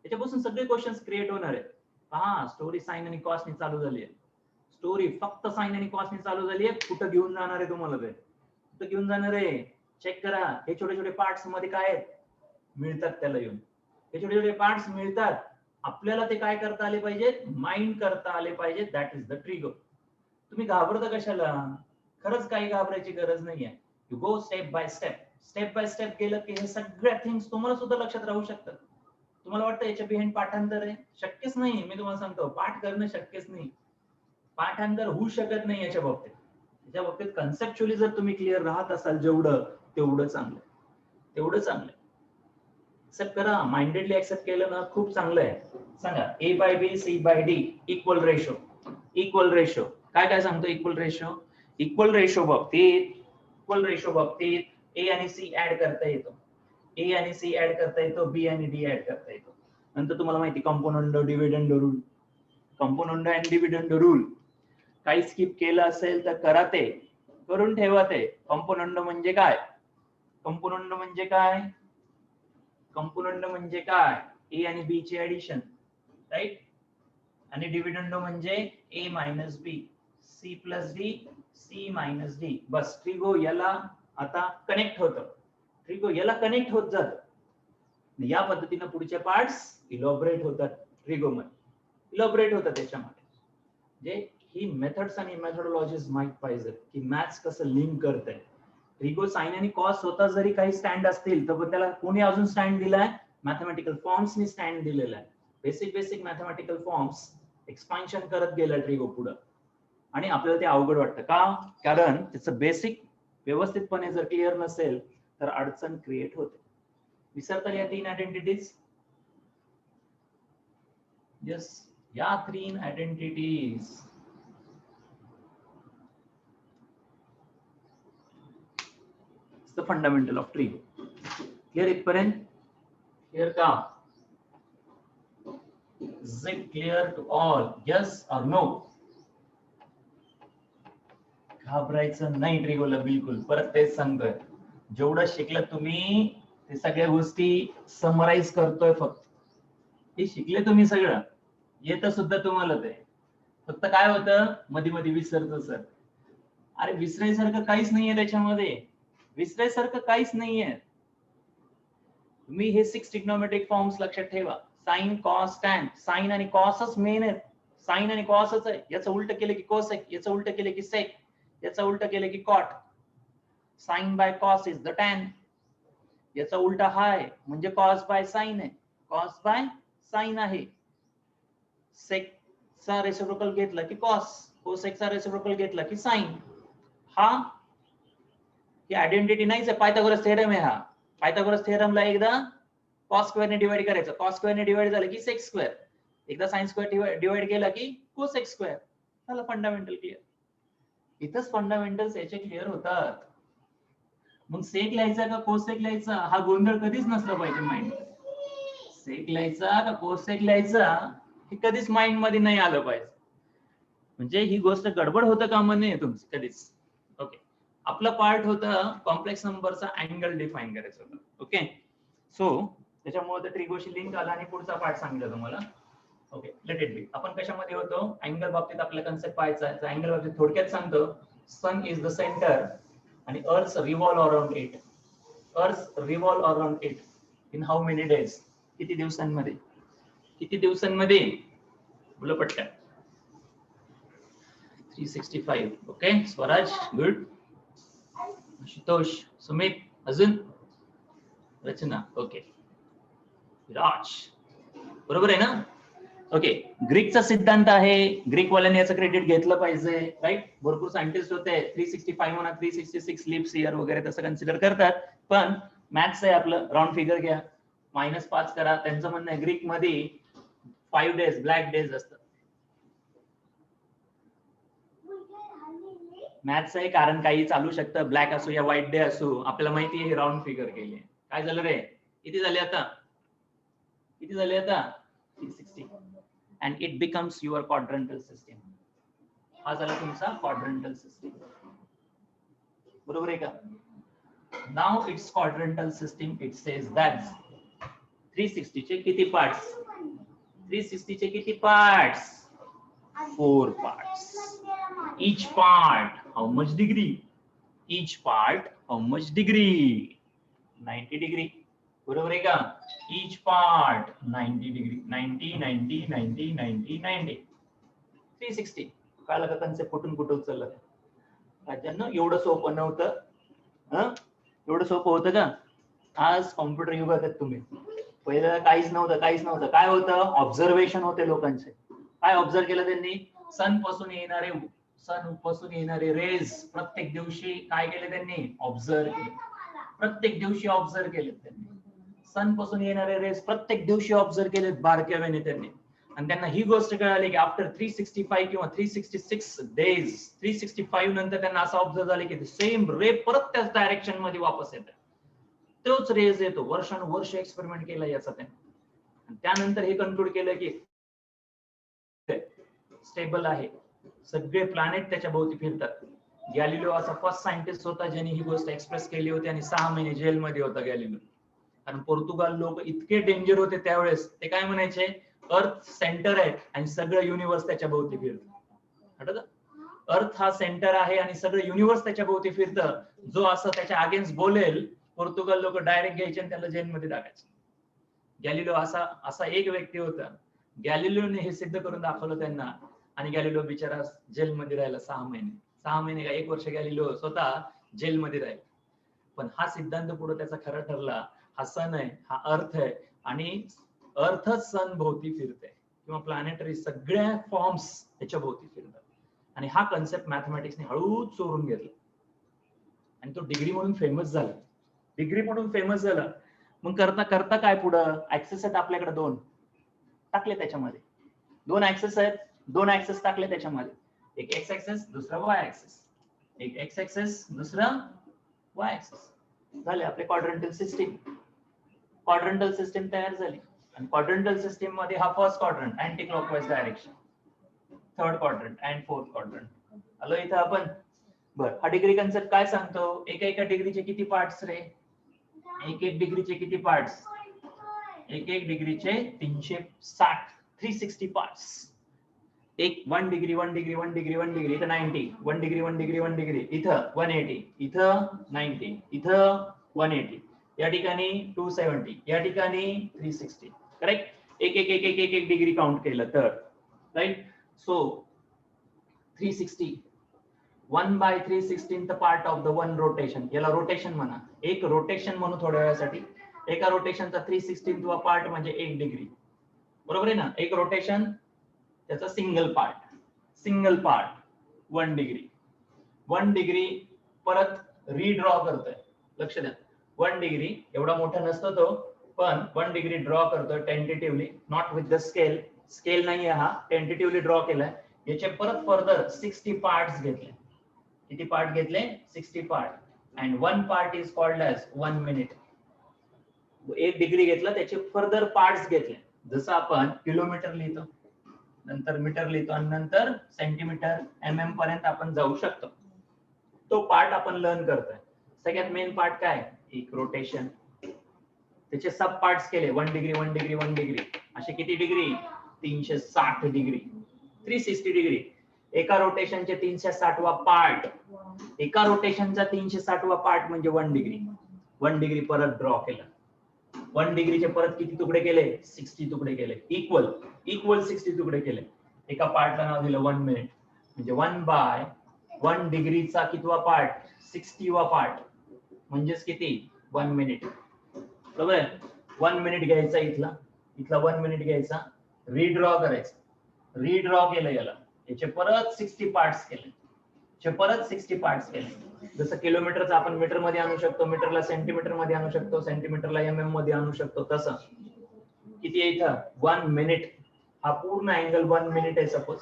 याच्यापासून सगळे क्वेश्चन्स क्रिएट होणार आहेत. पहा, स्टोरी साइन आणि कॉसने चालू झाली आहे, स्टोरी फक्त साइन आणि कॉसने चालू झाली आहे. कुठं घेऊन जाणार आहे तुम्हाला, ते कुठं घेऊन जाणार आहे, चेक करा. हे छोटे छोटे पार्ट्स मध्ये काय आहेत, मिळतात त्याला येऊन, हे छोटे छोटे पार्ट्स मिळतात. आपल्याला ते काय करता आले पाहिजेत, माइंड करता आले पाहिजेत. That is the trigger. तुम्ही घाबरता कशाला, खरंच काही घाबरायची गरज नाहीये. You go step by step, step by step गेलं की हे सगळ्या थिंग्स तुम्हाला सुद्धा लक्षात राहू शकतात. तुम्हाला वाटतं याच्या बिहाइंड पाठांतर आहे, शक्यच नाही. मी तुम्हाला सांगतो, पाठ करणं शक्यच नाही, पाठांतर होऊ शकत नाही याच्या बाबतीत. याच्या बाबतीत कन्सेप्च्युअली जर तुम्ही क्लिअर राहत असाल जेवढं, तेवढं चांगलं, तेवढं चांगलं. एक्सेप्ट करा, माइंडेडली एक्सेप्ट केलं ना खूप चांगलं आहे. सांगा, A by B, C by D, equal ratio. Equal ratio काय काय सांगतो, इक्वल रेशो, इक्वल रेशो बाबतीत, इक्वल रेशो बाबतीत ए आणि सी ऍड करता येतो, ए आणि सी ऍड करता येतो, बी आणि डी ऍड करता येतो. नंतर तुम्हाला माहिती componendo dividendo rule, componendo and dividendo rule. काही स्किप केलं असेल तर करा, ते करून ठेवा. ते कंपोनंड म्हणजे काय, कंपोनंड म्हणजे काय, कंपोनंड म्हणजे काय, ए आणि बी चे ऍडिशन, राईट. आणि डिव्हिडंड म्हणजे A minus B, C plus D, C minus D. बस, ट्रिगो याला आता कनेक्ट होतं, ट्रिगो याला कनेक्ट होत जात. या पद्धतीने पुढचे पार्ट्स इलॉबरेट होतात ट्रिगो मध्ये, इलॉबरेट होतात त्याच्यामध्ये. जे ही मेथड्स आणि मेथोडॉलॉजीज माहित पाहिजे की मॅथ्स कसं लिंक करतंय. ट्रिगो साइन आणि कॉस स्वतः जरी काही स्टँड असतील तर त्याला कोणी अजून स्टँड दिलाय, मॅथमॅटिकल फॉर्म्सनी स्टँड दिलेला आहे. बेसिक मॅथमॅटिकल फॉर्म्स एक्सपान्शन करत गेला ट्रिगो पुढे. आणि आपल्याला ते अवघड वाटतं का, कारण त्याचं बेसिक व्यवस्थितपणे जर क्लिअर नसेल तर अडचण क्रिएट होते. विसरता या 3 आयडेंटिटीज, यस, या 3 identities. The fundamental of trigo. Clear इथपर्यंत, clear का, is it clear to all, yes or no? घाबरायचं नाही ट्रिगोला बिलकुल. परत तेच सांगतोय, जेवढं शिकलं तुम्ही ते सगळ्या गोष्टी समराइज करतोय फक्त. हे शिकले तुम्ही सगळं, येतं सुद्धा तुम्हाला ते, फक्त काय होतं मध्ये मध्ये विसरतो सर. अरे विसरायसारखं काहीच नाहीये त्याच्यामध्ये, विसरायसारखं काहीच नाहीये. तुम्ही हे 6 ट्रिग्नोमेट्रिक फॉर्म्स लक्षात ठेवा, साइन कॉस टॅन. साइन आणि कॉसच मेन आहेत, साइन आणि कॉसच आहे. याचं उलट केलं की कोसेक, याचं उलट केलं की सेक, याचं उलट केलं की cot. Sine by cos is the tan, याचा उलटा हाय म्हणजे कॉस बाय साइन आहे, कॉस बाय साइन आहे. सेक चा रेसिप्रोकल घेतला की कॉस, कोसेकचा रेसिप्रोकल घेतला की साइन. हा ही आयडेंटिटी नाहीच आहे, पायथागोरस थेरम आहे हा. पायथागोरस थेरमला एकदा कॉस स्क्वेअर ने डिवाइड करायचं, कॉस स्क्वेअर ने डिवाइड झालं की सेक स्क्वेअर, एकदा साइन स्क्वेअर डिवाइड केला की कोसेक स्क्वेअर. झालं फंडामेंटल क्लिअर. इथंच फंडामेंटल्स याचे क्लिअर होतात. मग सेक लिहायचा का कोसेक लिहायचा हा गोंधळ कधीच नसला पाहिजे माइंड. सेक लिहायचा का कोसेक लिहायचा हे कधीच माइंड मध्ये नाही आलं पाहिजे. म्हणजे ही गोष्ट गडबड होतं कामा नये तुमची कधीच. ओके, आपला पार्ट होता कॉम्प्लेक्स नंबरचा अँगल डिफाइन करायचा होता. ओके, सो त्याच्यामुळे ट्रिगोशी लिंक आला आणि पुढचा पार्ट सांगितलं तुम्हाला. Okay, let it be. आपण कशामध्ये होतो, अँगल बाबतीत आपला कन्सेप्ट पाहायचा आहे. अँगल बाबतीत थोडक्यात सांगतो, सन इज द सेंटर आणि अर्थ रिव्हॉल्व अराउंड इट. अर्थ revolve around it in how many days, किती दिवसांमध्ये, किती दिवसांमध्ये बोला पटकन. 365. ओके. स्वराज गुड. आशुतोष, सुमित, अजून रचना. ओके. विराज बरोबर आहे ना. ओके. ग्रीकचा सिद्धांत आहे. ग्रीक वाल्याने याचं क्रेडिट घेतलं पाहिजे, राईट. भरपूर सायंटिस्ट होते 365 म्हणा 366 लिप्स इयर वगैरे तसं कन्सिडर करतात, पण मॅथ्स आहे आपलं. राऊंड फिगर घ्या, -5 करा. त्यांचं म्हणणं आहे ग्रीक मध्ये 5 डेज ब्लॅक डेज असतात. मॅथ्स आहे, कारण काही चालू शकतं, ब्लॅक असो या व्हाईट डे असो. आपल्याला माहिती आहे राऊंड फिगर केली. काय झालं रे? किती झाले आता? 360. and it becomes your quadrantal system. हा झाला तुमचा quadrantal system. बरोबर आहे का? Now its quadrantal system, it says that 360 चे किती parts? 360 चे किती parts? 4 parts. Each part how much degree? Each part how much degree? 90 degree. बरोबर आहे का? Each part 90 degree. 90 90 90 90 90 360. काय लागत कन्सेप्ट कुठून कुठं उचललं राज्यांना? एवढं सोपं नव्हतं. एवढं सोपं होतं का? आज कॉम्प्युटर युगात आहेत तुम्ही. पहिलं काहीच नव्हतं. काय होतं? ऑब्झर्वेशन होते लोकांचे. काय ऑब्झर्व केलं त्यांनी? सन पासून येणारे रेज प्रत्येक दिवशी काय केले त्यांनी? ऑब्झर्व केले. प्रत्येक दिवशी ऑब्झर्व केले त्यांनी. सन पासून येणारे रेस प्रत्येक दिवशी ऑब्झर्व केले बारकाव्याने त्यांनी. आणि त्यांना ही गोष्ट कळाली की आफ्टर 365 किंवा 366 डेज, 365 नंतर त्यांना असं ऑब्झर्व झाले की सेम रे परत त्याच डायरेक्शन मध्ये वापस येतात. तोच रेज येतो. वर्षानुवर्ष एक्सपेरिमेंट केला याचा त्यांनी. त्यानंतर हे कन्क्लूड केलं की स्टेबल आहे, सगळे प्लॅनेट त्याच्या भोवती फिरतात. गॅलिलिओ असा फर्स्ट सायंटिस्ट होता ज्यांनी ही गोष्ट एक्सप्रेस केली होती आणि 6 महिने जेलमध्ये होता गॅलिलिओ. कारण पोर्तुगाल लोक इतके डेंजर होते त्यावेळेस, ते काय म्हणायचे? अर्थ सेंटर आहे आणि सगळं युनिव्हर्स त्याच्या भोवती फिरतं. अर्थ हा सेंटर आहे आणि सगळं युनिव्हर्स त्याच्या भोवती फिरतं. जो असं त्याच्या अगेन्स्ट बोलेल, पोर्तुगाल लोक डायरेक्ट घ्यायचे आणि त्याला जेलमध्ये टाकायचे. गॅलिलिओ असा एक व्यक्ती होता. गॅलिलिओने हे सिद्ध करून दाखवलं त्यांना, आणि गॅलिलिओ बिचारा जेलमध्ये राहिला 6 महिने. 6 महिने का 1 वर्ष गॅलिलिओ स्वतः जेलमध्ये राहिला. पण हा सिद्धांत पुढे त्याचा खरा ठरला. हा सन आहे, हा अर्थ आहे, आणि अर्थच सन भोवती फिरते किंवा प्लॅनेटरी सगळ्या फॉर्म्स त्याच्या भोवती फिरतात. आणि हा कन्सेप्ट मॅथमॅटिक्सने हळूच चोरून घेतला आणि तो डिग्री म्हणून फेमस झाला. मग करता करता काय पुढं? ऍक्सेस आहेत आपल्याकडे 2 टाकले त्याच्यामध्ये. 2 ऍक्सेस आहेत, 2 ऍक्सेस टाकले त्याच्यामध्ये. एक एक्स ऍक्सेस, दुसरा वाय ऍक्सेस. एक एक्स ऍक्सेस, दुसरा वाय ऍक्सेस. झाले आपले क्वाड्रंटल सिस्टीम. क्वाड्रंटल सिस्टीम तयार झाली. आणि क्वाड्रंटल सिस्टीम मध्ये हा first quadrant anti clockwise direction, third quadrant and fourth quadrant. आलो इथं आपण. बरं, हा डिग्री कन्सेप्ट काय सांगतो? एका डिग्रीचे किती पार्ट्स रे? एक डिग्रीचे किती पार्ट्स? एक डिग्रीचे 360, 360 पार्ट्स. 1 डिग्री इथं 90, 1 डिग्री इथं 180, इथं 90, इथं 180, या ठिकाणी 270, या ठिकाणी 360. करेक्ट? एक डिग्री काउंट केलं तर, right? So 360 1/316th part of the 1 rotation. याला रोटेशन म्हणा. एक रोटेशन म्हणू थोड्या वेळासाठी. एका रोटेशनचा 316th पार्ट म्हणजे 1 डिग्री. बरोबर आहे ना? एक रोटेशन त्याचा सिंगल पार्ट 1 डिग्री. 1 डिग्री परत रीड्रॉ करतोय. लक्ष द्या, 1 डिग्री एवढा मोठा नसतो तो, पण 1 डिग्री ड्रॉ करतोय tentatively, not with the scale नाहीये हा, टेंटेटिव्हली ड्रॉ केलाय. याचे परत फर्दर 60 पार्ट्स घेतले. किती पार्ट घेतले? 60 part. And 1 part is called as 1 minute. 1 degree घेतला, त्याचे फर्दर पार्ट्स घेतले. जसं आपण किलोमीटर लिहितो, नंतर मीटर लिहितो, आणि नंतर सेंटीमीटर, mm पर्यंत आपण जाऊ शकतो. तो पार्ट आपण लर्न करतोय. सगळ्यात मेन पार्ट काय? एक रोटेशन. त्याचे सब पार्ट्स केले. 1 डिग्री असे किती डिग्री? 360 degree, 360 degree. एका रोटेशनचे 360वा पार्ट, एका रोटेशनचा 360वा पार्ट म्हणजे 1 डिग्री. 1 डिग्री परत ड्रॉ केला. 1 डिग्रीचे परत किती तुकडे केले? 60 तुकडे केले. इक्वल 60 तुकडे केले. एका पार्टला नाव दिलं 1 मिनिट, म्हणजे 1/1 डिग्रीचा कितवा पार्ट, 60वा पार्ट, म्हणजेच किती 1 मिनिट. बरोबर आहे. 1 मिनिट घ्यायचा, इथला 1 मिनिट घ्यायचा, रिड्रॉ करायचा, रिड्रॉ केलं याला, याचे परत 60 पार्ट्स केले, परत 60 पार्ट्स केले. जसं किलोमीटरचा आपण मीटर मध्ये आणू शकतो, मीटरला सेंटीमीटर मध्ये आणू शकतो, सेंटीमीटरला mm मध्ये आणू शकतो, तसं किती आहे इथं 1 मिनिट. हा पूर्ण अँगल 1 मिनिट आहे सपोज.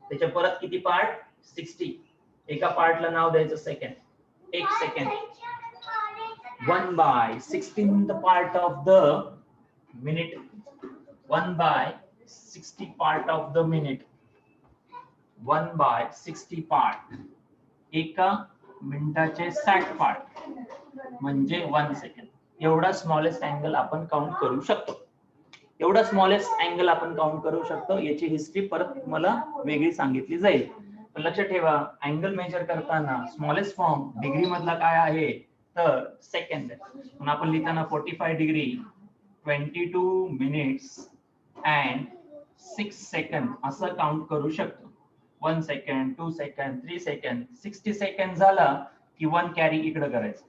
त्याच्या परत किती पार्ट 60. एका पार्टला नाव द्यायचं second, 1 second. 1/16th part of the minute, 1/60 part of the minute, 1/60 part, एका मिनिटाचे 60 पार्ट, म्हणजे 1 सेकंड. एवढा स्मॉलेस्ट अँगल आपण काउंट करू शकतो, एवढा स्मॉलेस्ट अँगल आपण काउंट करू शकतो. याची हिस्ट्री परत तुम्हाला वेगळी सांगितली जाईल. पण लक्षात ठेवा, अँगल मेजर करताना स्मॉलेस्ट फॉर्म डिग्री मधला काय आहे तर सेकंड आहे. पण आपण लिहिताना 45 डिग्री 22 मिनिट्स अँड 6 सेकंड असं काउंट करू शकतो. 1 सेकंड, 2 सेकंड, 3 सेकंड, 60 सेकंड झाला की 1 कॅरी इकडे करायचं,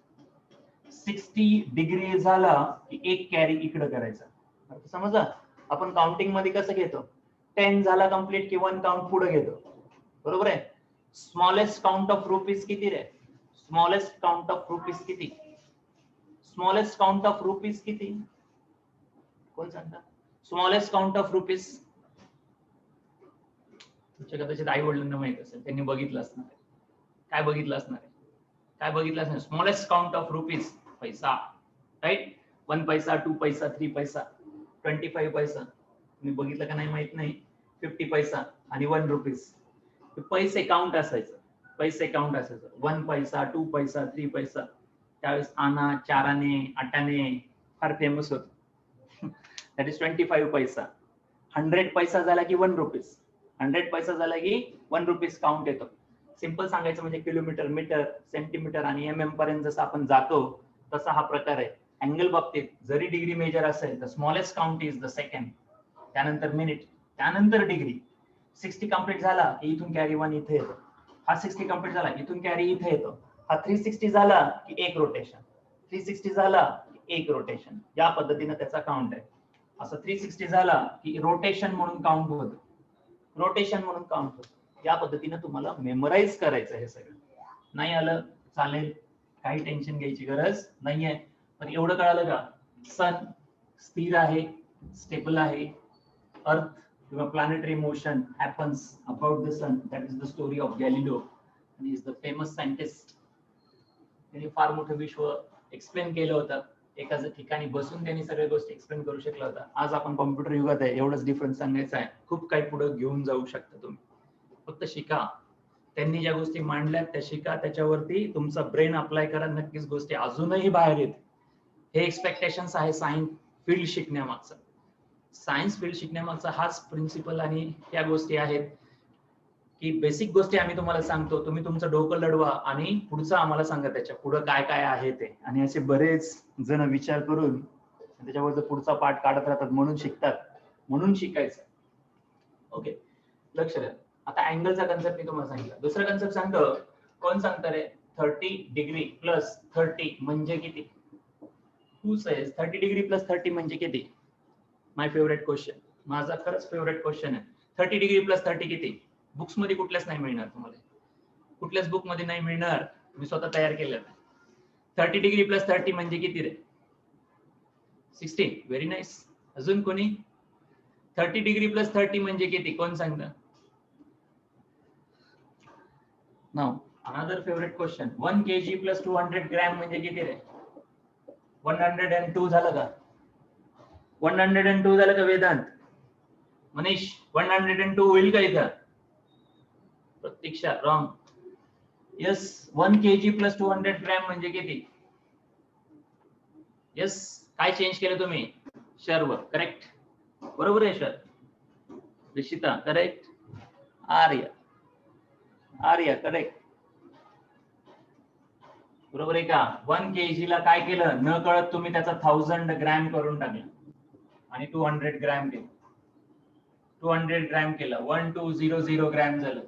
60 डिग्री झाला की 1 कॅरी इकडे करायचा. समजा आपण काउंटिंग मध्ये कसं घेतो, 10 झाला कंप्लीट की 1 काउंट पुढे घेतो. बरोबर आहे. स्मॉलेस्ट काउंट ऑफ रुपीज किती रे, स्मॉलेस्ट काउंट ऑफ रुपीज किती, स्मॉलेस्ट काउंट ऑफ रुपीज किती, कोण सांगता स्मॉलेस्ट काउंट ऑफ रुपीज? तुमच्या कदाचित आई वडिलांना माहित असेल, त्यांनी बघितलं असणार आहे. काय बघितलं असणार आहे, काय बघितलं असणार? स्मॉलेस्ट काउंट ऑफ रुपीज, पैसा, राईट. 1 पैसा, 2 पैसा, 3 पैसा, 25 पैसा. तुम्ही बघितलं का नाही माहित नाही. 50 पैसा आणि 1 रुपीज. पैसे काउंट असायचं, पैसे काउंट असायचं. 1 पैसा, 2 पैसा, 3 पैसा. त्यावेळेस आना, 4 आने, 8 आने फार फेमस होत. दॅट इज 25 पैसा. 100 पैसा झाला की 1 रुपीज, 100 पैसा झाला की 1 रुपीज काउंट येतो. सिंपल सांगायचं म्हणजे किलोमीटर, मीटर, सेंटीमीटर आणि mm पर्यंत जसं आपण जातो तसा हा प्रकार आहे. अँगल बाबतीत जरी डिग्री मेजर असेल तर smallest count is the second, त्यानंतर मिनिट, त्यानंतर डिग्री. 60 कंप्लीट झाला की इथून कॅरी 1 इथे येतो, हा 60 कंप्लीट झाला इथून कॅरी इथे येतो, हा 360 झाला की 1 रोटेशन, 360 झाला की 1 रोटेशन. या पद्धतीने त्याचा काउंट आहे. असं 360 झाला की रोटेशन म्हणून काउंट होतं, रोटेशन म्हणून काउंट होतं. या पद्धतीने तुम्हाला मेमोराइज करायचं हे सगळं. नाही आलं चालेल, काही टेन्शन घ्यायची गरज नाहीये. पण एवढं कळालं का, सन स्थिर आहे, स्टेबल आहे. अर्थ किंवा planetary motion happens about the sun. That is the story of Galileo, आणि इज द फेमस सायंटिस्ट. त्यांनी फार मोठं विश्व एक्सप्लेन केलं होतं. एकाच ठिकाणी बसून त्यांनी सगळ्या गोष्टी एक्सप्लेन करू शकला होता. आज आपण कॉम्प्युटर युगात आहे, एवढंच डिफरन्स सांगायचं आहे. खूप काही पुढे घेऊन जाऊ शकता तुम्ही, फक्त शिका. त्यांनी ज्या गोष्टी मांडल्यात त्या शिका, त्याच्यावरती तुमचा ब्रेन अप्लाय करा, नक्कीच गोष्टी अजूनही बाहेर येतील. हे एक्सपेक्टेशन्स आहे सायन्स फील्ड शिकण्यामागचं. सायन्स फील्ड शिकण्यामागचा हाच प्रिन्सिपल आणि त्या गोष्टी आहेत की बेसिक गोष्टी आम्ही तुम्हाला सांगतो, तुम्ही तुमचं डोकं लढवा आणि पुढचं आम्हाला सांगा त्याच्या पुढं काय काय आहे ते. आणि असे बरेच जण विचार करून त्याच्यावर पुढचा पाठ काढत राहतात, म्हणून शिकतात, म्हणून शिकायचं. ओके, लक्ष द्या. आता अँगलचा कन्सेप्ट मी तुम्हाला सांगितलं. दुसरा कन्सेप्ट सांगतो, कोण सांगतं रे? 30 डिग्री प्लस 30 म्हणजे किती? Who says 30 डिग्री प्लस 30 म्हणजे किती? माय फेवरेट क्वेश्चन, माझा खरंच फेवरेट क्वेश्चन आहे. 30 डिग्री प्लस 30 किती? बुक्स मध्ये कुठल्याच नाही मिळणार तुम्हाला, कुठल्याच बुक मध्ये नाही मिळणार, मी स्वतः तयार केलं. 30 डिग्री प्लस 30 म्हणजे किती रे? 60. Very nice. अजून कोणी? 30 डिग्री प्लस 30 म्हणजे किती? कोण सांगतं? Now another favourite question, 1 kg plus 200 gram म्हणजे किती रे? 102 झालं का? 102 झालं का वेदांत? मनीष 102 होईल का इथं? Pratiksha wrong. Yes, 1 kg plus 200 gram म्हणजे किती? यस, काय चेंज केलं तुम्ही? शर्व करेक्ट, बरोबर आहे sir. Rishita correct, Arya correct, बरोबर आहे का? 1 kg ला काय केलं? न कळत तुम्ही त्याचा 1000 ग्रॅम करून टाकलं आणि 200 ग्रॅम केलं. 200 ग्रॅम केलं, 1200 ग्रॅम झालं,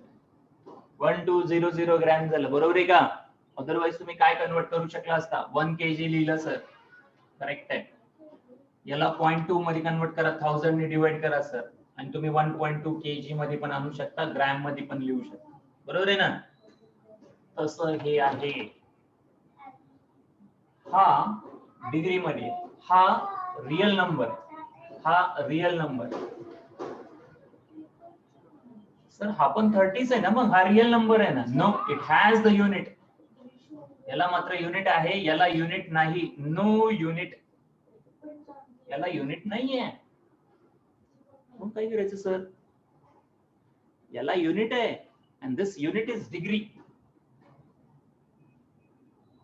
1200 ग्रॅम झालं, बरोबर आहे का? अदरवाइज तुम्ही काय कन्वर्ट करू शकला असता? 1 kg लिहिलं सर, करेक्ट आहे. याला 0.2 मध्ये कन्वर्ट करा, 1000 ने डिवाइड करा सर, आणि तुम्ही 1.2 kg मध्ये पण आणू शकता, ग्रॅम मध्ये पण लिहू शकता, बरोबर आहे ना? तसं हे आहे. हा डिग्री मध्ये, हा रियल नंबर, हा रियल नंबर सर, हा पण 30 आहे ना, मग हा रियल नंबर आहे ना? No, it has the unit. याला मात्र युनिट आहे, याला युनिट नाही. नो युनिट, याला युनिट नाहीये. मग काय करायचं सर? याला युनिट आहे, and this unit is degree.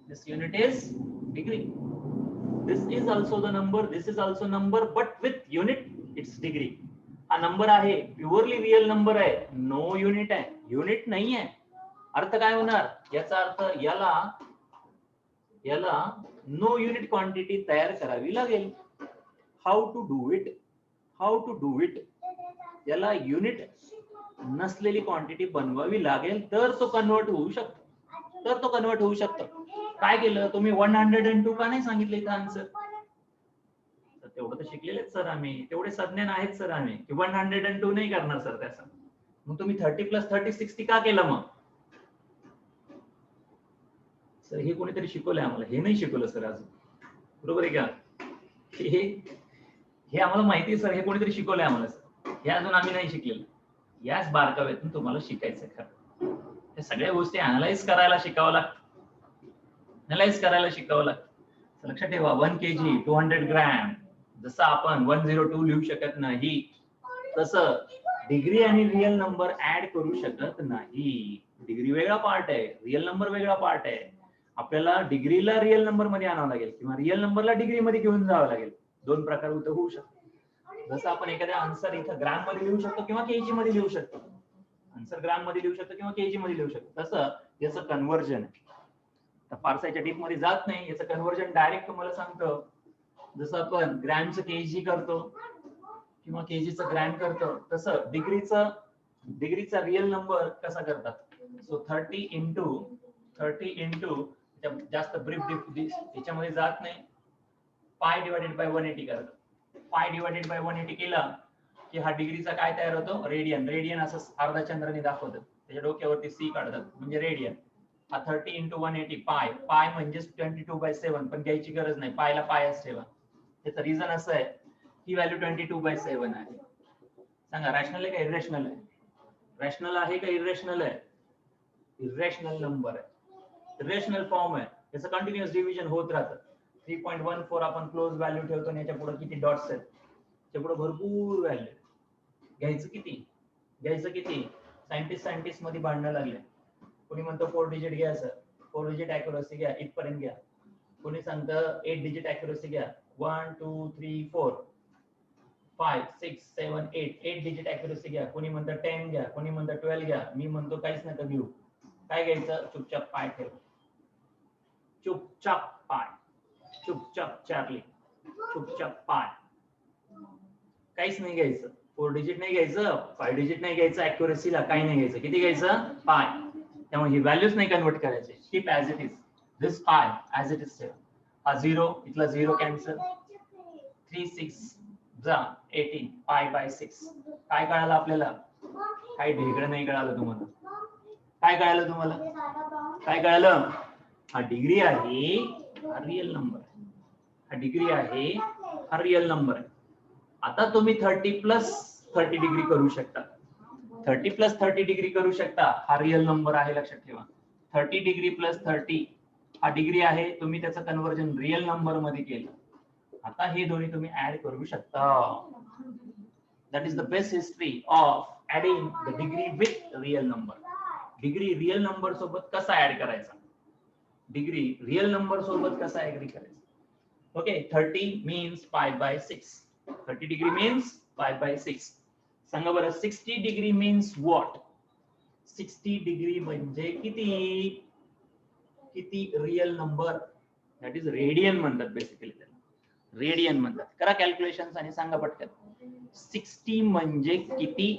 This unit is degree. This is also the number, this is also number, but with unit it's degree. हा नंबर आहे, प्युअरली रियल नंबर आहे, नो युनिट आहे, युनिट नाही आहे. अर्थ काय होणार याचा? अर्थ याला नो युनिट क्वांटिटी तयार करावी लागेल. How to do it? How to do it? याला युनिट नसलेली क्वांटिटी बनवावी लागेल, तर तो कन्वर्ट होऊ शकतो. काय केलं तुम्ही? 102 का नाही सांगितलं इथं आन्सर? तेवढं तर शिकलेले सर आम्ही, तेवढे संज्ञान आहेत सर आम्ही, की 102 नाही करणार सर त्याचं. मग तुम्ही 30 + 30 60 का केलं मग? सर हे कोणीतरी शिकवलंय आम्हाला, हे नाही शिकवलं सर अजून, बरोबर आहे का? हे आम्हाला माहिती आहे सर, हे कोणीतरी शिकवलंय आम्हाला सर, हे अजून आम्ही नाही शिकलेलं. याच बारकाव्यातून तुम्हाला शिकायचं खरं. हे सगळ्या गोष्टी अनालाइज करायला शिकावं लागतं, लक्षात ठेवा. 1 kg 200 ग्रॅम, जसं आपण 102 लिहू शकत नाही, तसं डिग्री आणि रियल नंबर ऍड करू शकत नाही. डिग्री वेगळा पार्ट आहे, रियल नंबर वेगळा पार्ट आहे. आपल्याला डिग्रीला रियल नंबर मध्ये आणावं लागेल, किंवा रियल नंबरला डिग्री मध्ये घेऊन जावं लागेल. दोन प्रकार होऊ शकतो. जसं आपण एखाद्या आन्सर इथं ग्रॅम मध्ये लिहू शकतो किंवा केजी मध्ये लिहू शकतो. आन्सर ग्रॅम मध्ये लिहू शकतो किंवा केजी मध्ये लिहू शकतो. तसं याचं कन्व्हर्जन आहे. फारसाच्या डीप मध्ये जात नाही, याचं कन्व्हर्जन डायरेक्ट तुम्हाला सांगतो. जसं आपण ग्रॅमचं केजी करतो किंवा केजीचं ग्रॅम करतो, तसं डिग्रीचा रियल नंबर कसा करतात? सो 30 इंटू जास्त ब्रीफ याच्यामध्ये जात नाही, पाय डिवाइडेड बाय 180 करतात. पाय डिवाइडेड बाय 180 केला की हा डिग्रीचा काय तयार होतो? रेडियन असं अर्धा चंद्राने दाखवतात, त्याच्या डोक्यावरती सी काढतात म्हणजे रेडियन. हा 30 × 180 पाय म्हणजे 22/7, पण घ्यायची गरज नाही, पायला पायच ठेवा. त्याचं रिझन असं आहे, ही व्हॅल्यू 22/7 आहे. सांगा, रॅशनल आहे का इरेशनल आहे? रॅशनल आहे का इरेशनल आहे? इरेशनल नंबर आहे, इरेशनल फॉर्म आहे. त्याचं कंटिन्युअस डिव्हिजन होत राहतं. 3.14 आपण क्लोज व्हॅल्यू ठेवतो आणि याच्या पुढे किती डॉट्स आहेत? त्याच्या पुढे भरपूर व्हॅल्यू. घ्यायचं किती? सायंटिस्ट मध्ये भांडणं लागले. कोणी म्हणतो 4 डिजिट घ्या सर, 4 डिजिट अॅक्युरसी घ्या, इथपर्यंत घ्या. कोणी सांगतं 8 डिजिट अॅक्युरसी घ्या, 1 2 3 4 5 6 7 8 डिजिट अॅक्युरसी घ्या. कोणी म्हणतं 10 घ्या, कोणी म्हणतं 12 घ्या. मी म्हणतो काहीच नका घेऊ. काय घ्यायचं? चुपचाप पाय ठेव, चुपचाप पाय, चुपचाप चार्ली, चुपचाप पाय. काहीच नाही घ्यायचं. 4 डिजिट नाही घ्यायचं, 5 डिजिट नाही घ्यायचं, अॅक्युरसीला काही नाही घ्यायचं. किती घ्यायचं? पाय. त्यामुळे ही व्हॅल्यूज नाही कन्वर्ट करायचे. Keep as it is, this pi as it is ठेव. हा 0, इथला 0 कॅन्सल, 3 6 जा 18, π/6. काय कळालं आपल्याला? काही ढेकळं नाही कळालं तुम्हाला. काय कळालं तुम्हाला? काय कळालं? हा डिग्री आहे, हा रियल नंबर आहे. हा डिग्री आहे, हा रियल नंबर आहे. आता तुम्ही 30 + 30 डिग्री करू शकता. 30 + 30 डिग्री करू शकता. हा रियल नंबर आहे, लक्षात ठेवा. 30 डिग्री + 30 हा डिग्री आहे. तुम्ही त्याचं कन्व्हर्जन रियल नंबर मध्ये केलं. आता हे दोन्ही तुम्ही ऍड करू शकता. That is the best history of adding the degree with real number. Degree real number सोबत कसा ऍड करायचा? डिग्री रियल नंबर सोबत कसा ऍग्री करायचा? Okay, 30 means π/6. 30 degree means π/6. सांगा बरं, 60 डिग्री मीन्स व्हॉट? 60 डिग्री म्हणजे किती? Real number, that is radian म्हणतात बेसिकली त्याला. रेडियन म्हणतात. करा कॅल्क्युलेशन्स आणि सांगा पटकन. 60 म्हणजे किती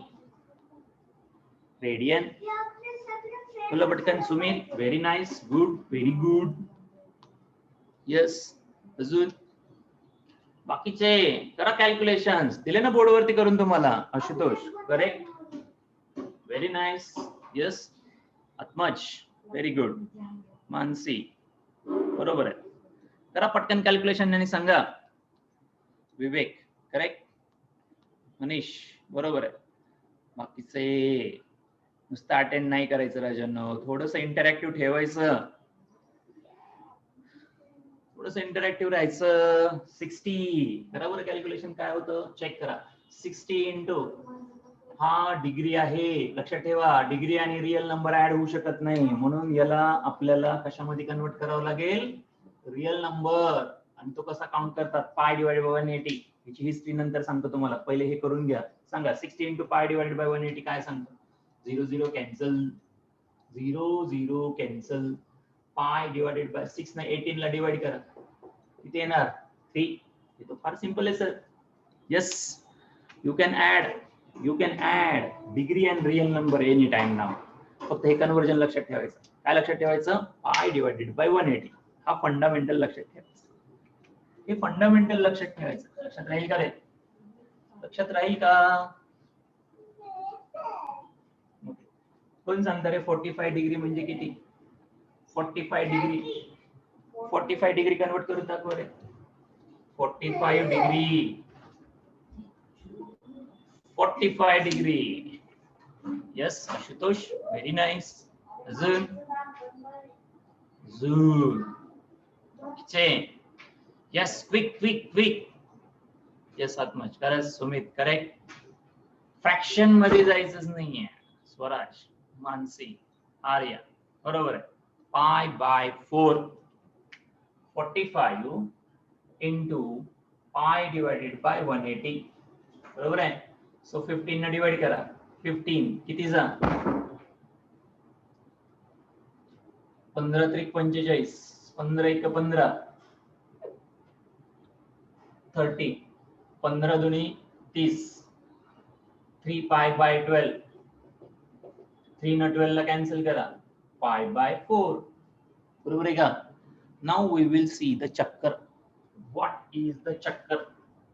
रेडियन? बोला पटकन Sumit. Very nice, good, very good. Yes, अजून बाकीचे करा कॅल्क्युलेशन्स. दिले ना बोर्डवरती करून तुम्हाला. Ashutosh correct, very nice. Yes, Atmaj very good. Mansi बरोबर आहे. करा पटकन कॅल्क्युलेशन आणि सांगा. विवेक करेक्ट. मनीष बरोबर आहे. बाकीचे नुसतं अटेंड नाही करायचं राजांनो, थोडंसं इंटरॅक्टिव्ह ठेवायचं, थोडंसं इंटरॅक्टिव्ह राहायचं. 60 बरोबर कॅल्क्युलेशन काय होतं चेक करा. 60 इंटू हा डिग्री आहे. लक्षात ठेवा डिग्री आणि रिअल नंबर ऍड होऊ शकत नाही, म्हणून याला आपल्याला कशामध्ये कन्वर्ट करावं लागेल? Real number. आणि तो कसा काउंट करतात? पाय डिवाइडेड बाय 180. याची हिस्ट्री नंतर सांगतो तुम्हाला, पहिले हे करून घ्या. सांगा 60 इंटू पाय डिवाइडेड बाय 180 काय सांगतो? 0 0 कॅन्सल, 0 0 कॅन्सल. पाय डिवाइडेड बाय 6 ने 18 ला डिवाइड करा, किती येणार? 3. हे तर फार सिंपल आहे sir. Yes, you can add degree and real number any time now. फक्त हे कन्वर्जन लक्षात ठेवायचं. काय लक्षात ठेवायचं? पाय डिवाइडेड बाय 180. हा फंडामेंटल लक्षात ठेवायचा. हे फंडामेंटल लक्षात ठेवायचं. लक्षात राहील का रे? लक्षात राहील का? कोण सांगता रे 45 डिग्री म्हणजे किती? 45 डिग्री कन्वर्ट करून दाखवा रे. 45 degree. Yes Ashutosh, very nice. अजून yes, quick. Yes Atmaj correct. Sumit correct. Fraction मध्ये जायचंच नाहीये. स्वराज, मानसी, आर्या बरोबर आहे. Pi by 4. 45 into pi divided by 180 बरोबर आहे. सो 15 ने डिवाइड करा. 15 किती जा? 15 त्रिक 45, 15 1 15, 30, 15 दुनी 30, 3 पाय बाय 12, 3 न 12 ला कॅन्सल करा, पाय बाय 4 बरोबर आहे का? Now we will see the चक्कर. व्हॉट इज द चक्कर?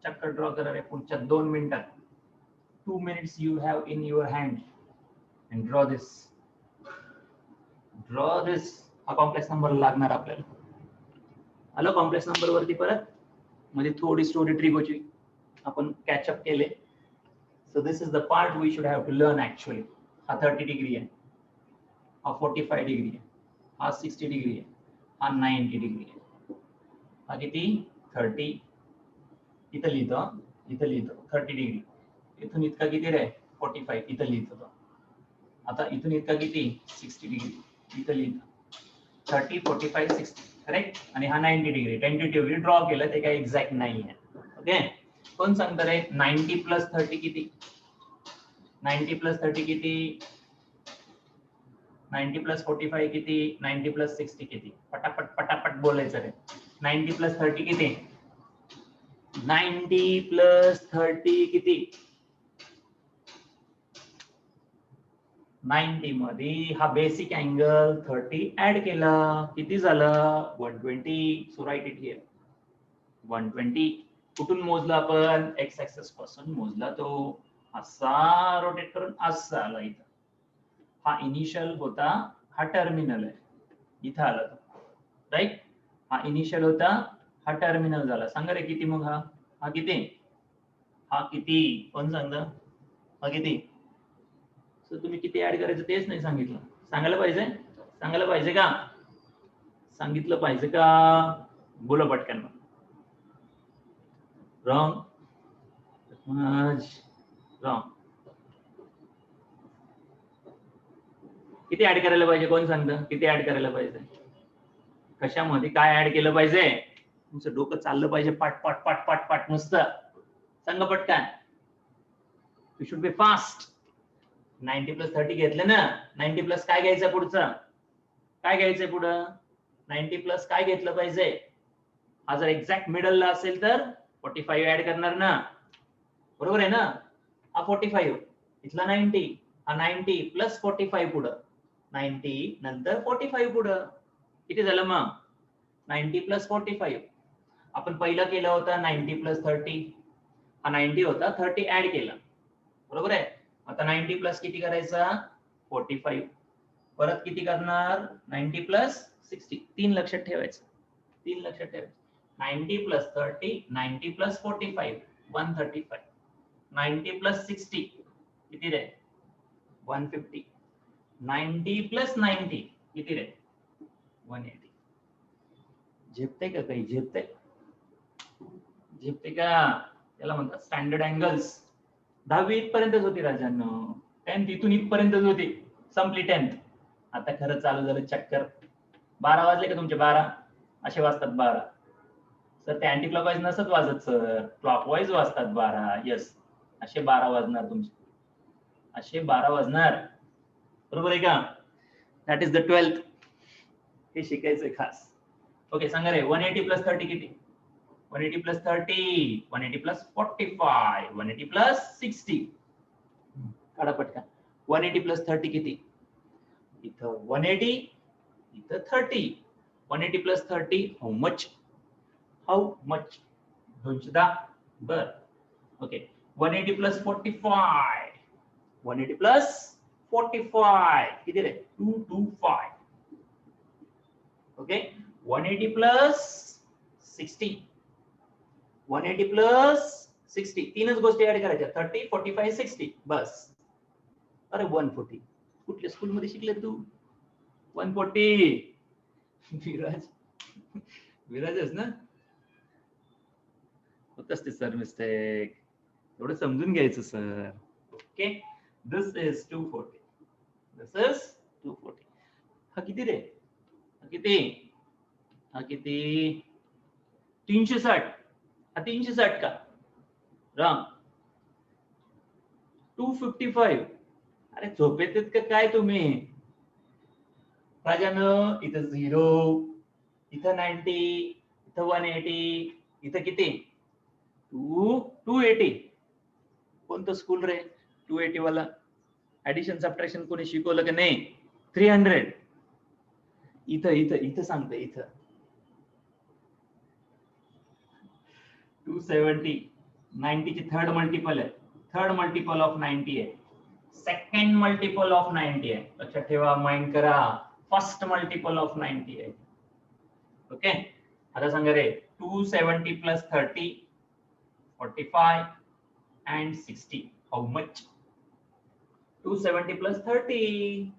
चक्कर ड्रॉ करा रे पुढच्या 2 मिनिटात. 2 minutes you have in your hand and draw this. हा कॉम्प्लेक्स नंबर लागणार आपल्याला. आलो कॉम्प्लेक्स नंबर वरती परत. म्हणजे थोडी स्टोरी ट्रिगोची आपण कॅचअप केले. So this is the part we should have to learn actually. हा 30 डिग्री आहे, हा 45 डिग्री आहे, हा 60 डिग्री आहे, हा 90 डिग्री आहे. हा किती? 30. इथं लिहितो 30 डिग्री. इथून इतका किती रे? 45. इथं लिहितो. आता इथून इतका किती? 60 डिग्री. इथं लिहितो 30, 45, 60 करेक्ट. आणि हा 90 डिग्री टेंटेटिव्हली ड्रॉ केलं, ते काही एक्झॅक्ट नाही आहे. ओके, कोण सांगतं रे 90 प्लस 30 किती? 90 प्लस 30 किती? 90 प्लस 45 किती? 90 प्लस 60 किती? पटापट बोलायचं रे. 90 प्लस 30 किती? 90 प्लस 30 किती? 90 मध्ये हा बेसिक अँगल 30 ऍड केला, किती झालं? 120. So right it here 120. कुठून मोजला आपण? एक्स ऍक्सिस पासून मोजला तो. असा रोटेट करून असा आला इथं. हा इनिशियल होता, हा टर्मिनल आहे. इथं आला तो राईट. हा इनिशियल होता, हा टर्मिनल झाला. सांगा रे किती मग? हा किती? हा किती? कोण सांगतं? हा किती? सो तुम्ही किती ऍड करायचं तेच नाही सांगितलं. सांगायला पाहिजे का? सांगितलं पाहिजे का? बोला पटकन. रॉंग. किती ऍड करायला पाहिजे? कोण सांगतं किती ऍड करायला पाहिजे? कशामध्ये काय ऍड केलं पाहिजे? तुमचं डोकं चाललं पाहिजे पाट नुसतं. सांगा पटकन. You should be fast. 90 plus 30 घेतलं ना. 90 प्लस काय घ्यायचं पुढचं? काय घ्यायचंय पुढं? 90 प्लस काय घेतलं पाहिजे? हा जर एक्झॅक्ट मिडलला असेल तर 45 ऍड करणार ना. बरोबर आहे ना? हा 45 इथला 90, हा 90 प्लस 45 पुढं, 90 नंतर 45 पुढं, किती झालं मग 90 प्लस 45. आपण पहिला केला होता 90 प्लस 30, हा 90 होता, 30 ऍड केला, बरोबर आहे. आता 90 प्लस किती करायचा 45, परत किती करणार 90 प्लस 60, 3 लक्षात ठेवायचं, 3 लक्षात ठेवायचं. 90 प्लस 30, 90 प्लस 45, 135, 90 प्लस 60 किती रे 150, 90 प्लस 90 किती रे 180. झेपते का काही, झेपते, झेपते का? त्याला म्हणतात स्टँडर्ड अँगल्स. 10वी इथपर्यंतच होती राजांनो, 10th इथून इथपर्यंतच होती, संपली 10th. आता खरं चालू झालं चक्कर. 12 वाजले का तुमचे 12 असे वाजतात 12 सर, ते अँटी क्लॉकवाईज नसत वाजत सर, क्लॉकवाईज वाजतात 12. यस, असे 12 वाजणार तुमचे, असे 12 वाजणार, बरोबर आहे का? That is the 12th. हे शिकायचंय खास. ओके, सांगा रे 180 प्लस 30 किती? 180 प्लस 30, 180 प्लस 45, 180 प्लस 60. काढा पटकन. 180 प्लस 30 किती? इथं 180, इथं 30. 180 plus 30 how much? How much? 210. बर, ओके. 180 प्लस 45, 180 प्लस 45 किती रे 225. ओके, 180 प्लस 60, 180 प्लस 60, तीनच गोष्टी ऍड करायच्या, 30, 45, 60 बस. अरे 140, कुठल्या स्कूल मध्ये शिकले तू 140? विराज, विराजच ना, होतच ते सर मिस्टेक, एवढं समजून घ्यायचं sir. Okay, this is 240, this is 240. हा किती रे, हा किती, हा किती 360, हा 360 का राम 255. अरे झोपेत का काय तुम्ही राजानं? इथं 0, इथं 90, इथं 180, इथं किती 280. कोणतं स्कूल रे 280 वाला? ऍडिशन सबट्रॅक्शन कोणी शिकवलं का नाही? 300. इथं इथं इथं सांगते, इथं 270, 90 ची थर्ड मल्टिपल आहे, थर्ड मल्टिपल ऑफ 90 आहे, सेकंड मल्टिपल ऑफ 90 आहे, लक्षात ठेवा, माइंड करा, फर्स्ट मल्टिपल ऑफ 90 आहे. ओके, आता सांगा रे 270 plus 30, 45 and 60 how much? 270 plus 30,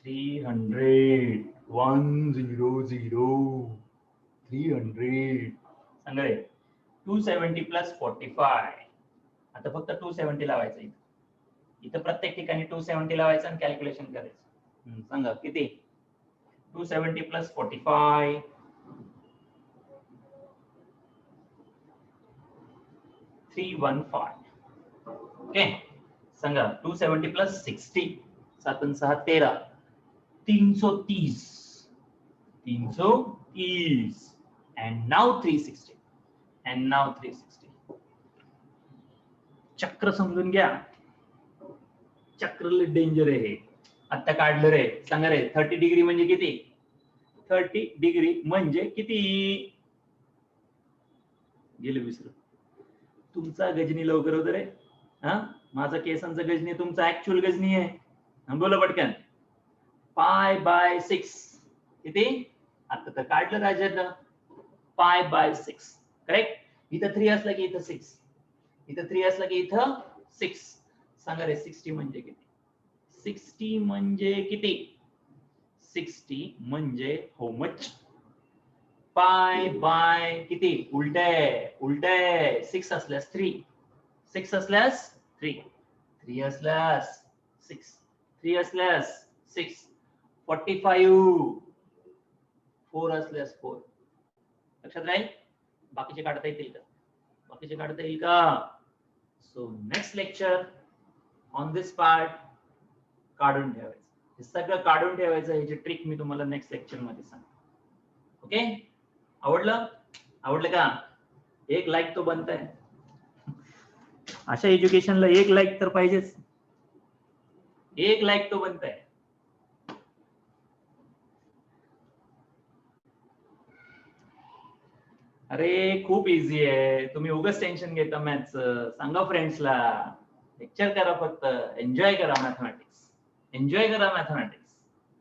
300, 100, 300. सांगा रे 270 प्लस 45. आता फक्त 270 लावायचं, इथं प्रत्येक ठिकाणी 270 लावायचं आणि कॅल्क्युलेशन करायचं. सांगा किती 270 प्लस 45, 315. ओके, सांगा 270 प्लस 60, 7 आणि 6 13, 330, 330. and now 360, and now 360. चक्र समजून घ्या, चक्र डेंजर आहे. आता काढलं रे, सांगा रे 30 डिग्री म्हणजे किती? 30 डिग्री म्हणजे किती? गेले विसरू. तुमचा गजनी लवकर होत रे, हा माझा केसांचा गजनी तुमचा ऍक्च्युअल गजनी आहे. बोला पटकन. π/6 किती? आता तर काढलं राजानं, π/6 करेक्ट. इथं 3 असलं की इथं 6, इथं 3 असलं की इथं 6. सांगा रे 60 म्हणजे किती? 60 म्हणजे किती? 60 म्हणजे हाऊ मच? π/, किती? उलटे उलटे, 6 असल्यास 3, 6 असल्यास 3, 3 असल्यास 6, 3 असल्यास 6, 45, 4 असल्यास 4. लक्षात राहील? बाकीचे काढता येतील का? बाकीचे काढता येईल का? So next lecture on this part काढून ठेवायचं, हे सगळं काढून ठेवायचं. ह्याची ट्रिक मी तुम्हाला नेक्स्ट लेक्चर मध्ये सांगतो. ओके, आवडलं? आवडलं का? एक लाईक तो बनताय. अशा एज्युकेशनला 1 लाईक तर पाहिजेच. 1 लाईक तो बनत आहे. अरे खूप इझी आहे. तुम्ही उगाच टेन्शन घेता मॅथ्सचं. सांगा फ्रेंड्सला, लेक्चर करा, फक्त एन्जॉय करा मॅथमॅटिक्स. एन्जॉय करा मॅथमॅटिक्स.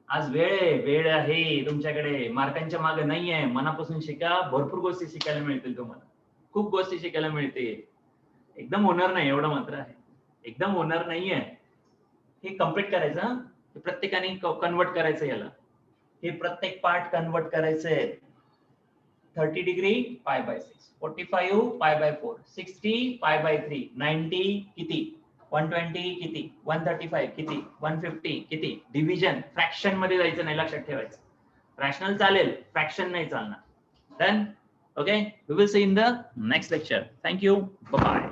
आज वेळ आहे तुमच्याकडे, मार्कांच्या मागे नाहीये. मनापासून शिका, भरपूर गोष्टी शिकायला मिळतील तुम्हाला. खूप गोष्टी शिकायला मिळतील. एकदम होणार नाही एवढं मात्र आहे. एकदम होणार नाहीये. हे कम्प्लीट करायचं. प्रत्येकाने कन्वर्ट करायचं याला. हे प्रत्येक पार्ट कन्वर्ट करायचंय. 30 डिग्री पाय बाय 6, 45 पाय बाय 4, 60 पाय बाय 3, 90 किती, 120 किती, 135 किती, 150 किती. डिव्हिजन फ्रॅक्शन मध्ये जायचं नाही, लक्षात ठेवायचं. रॅशनल चालेल, फ्रॅक्शन नाही चालणार. Done. Okay, we will see in the next lecture. Thank you. Bye.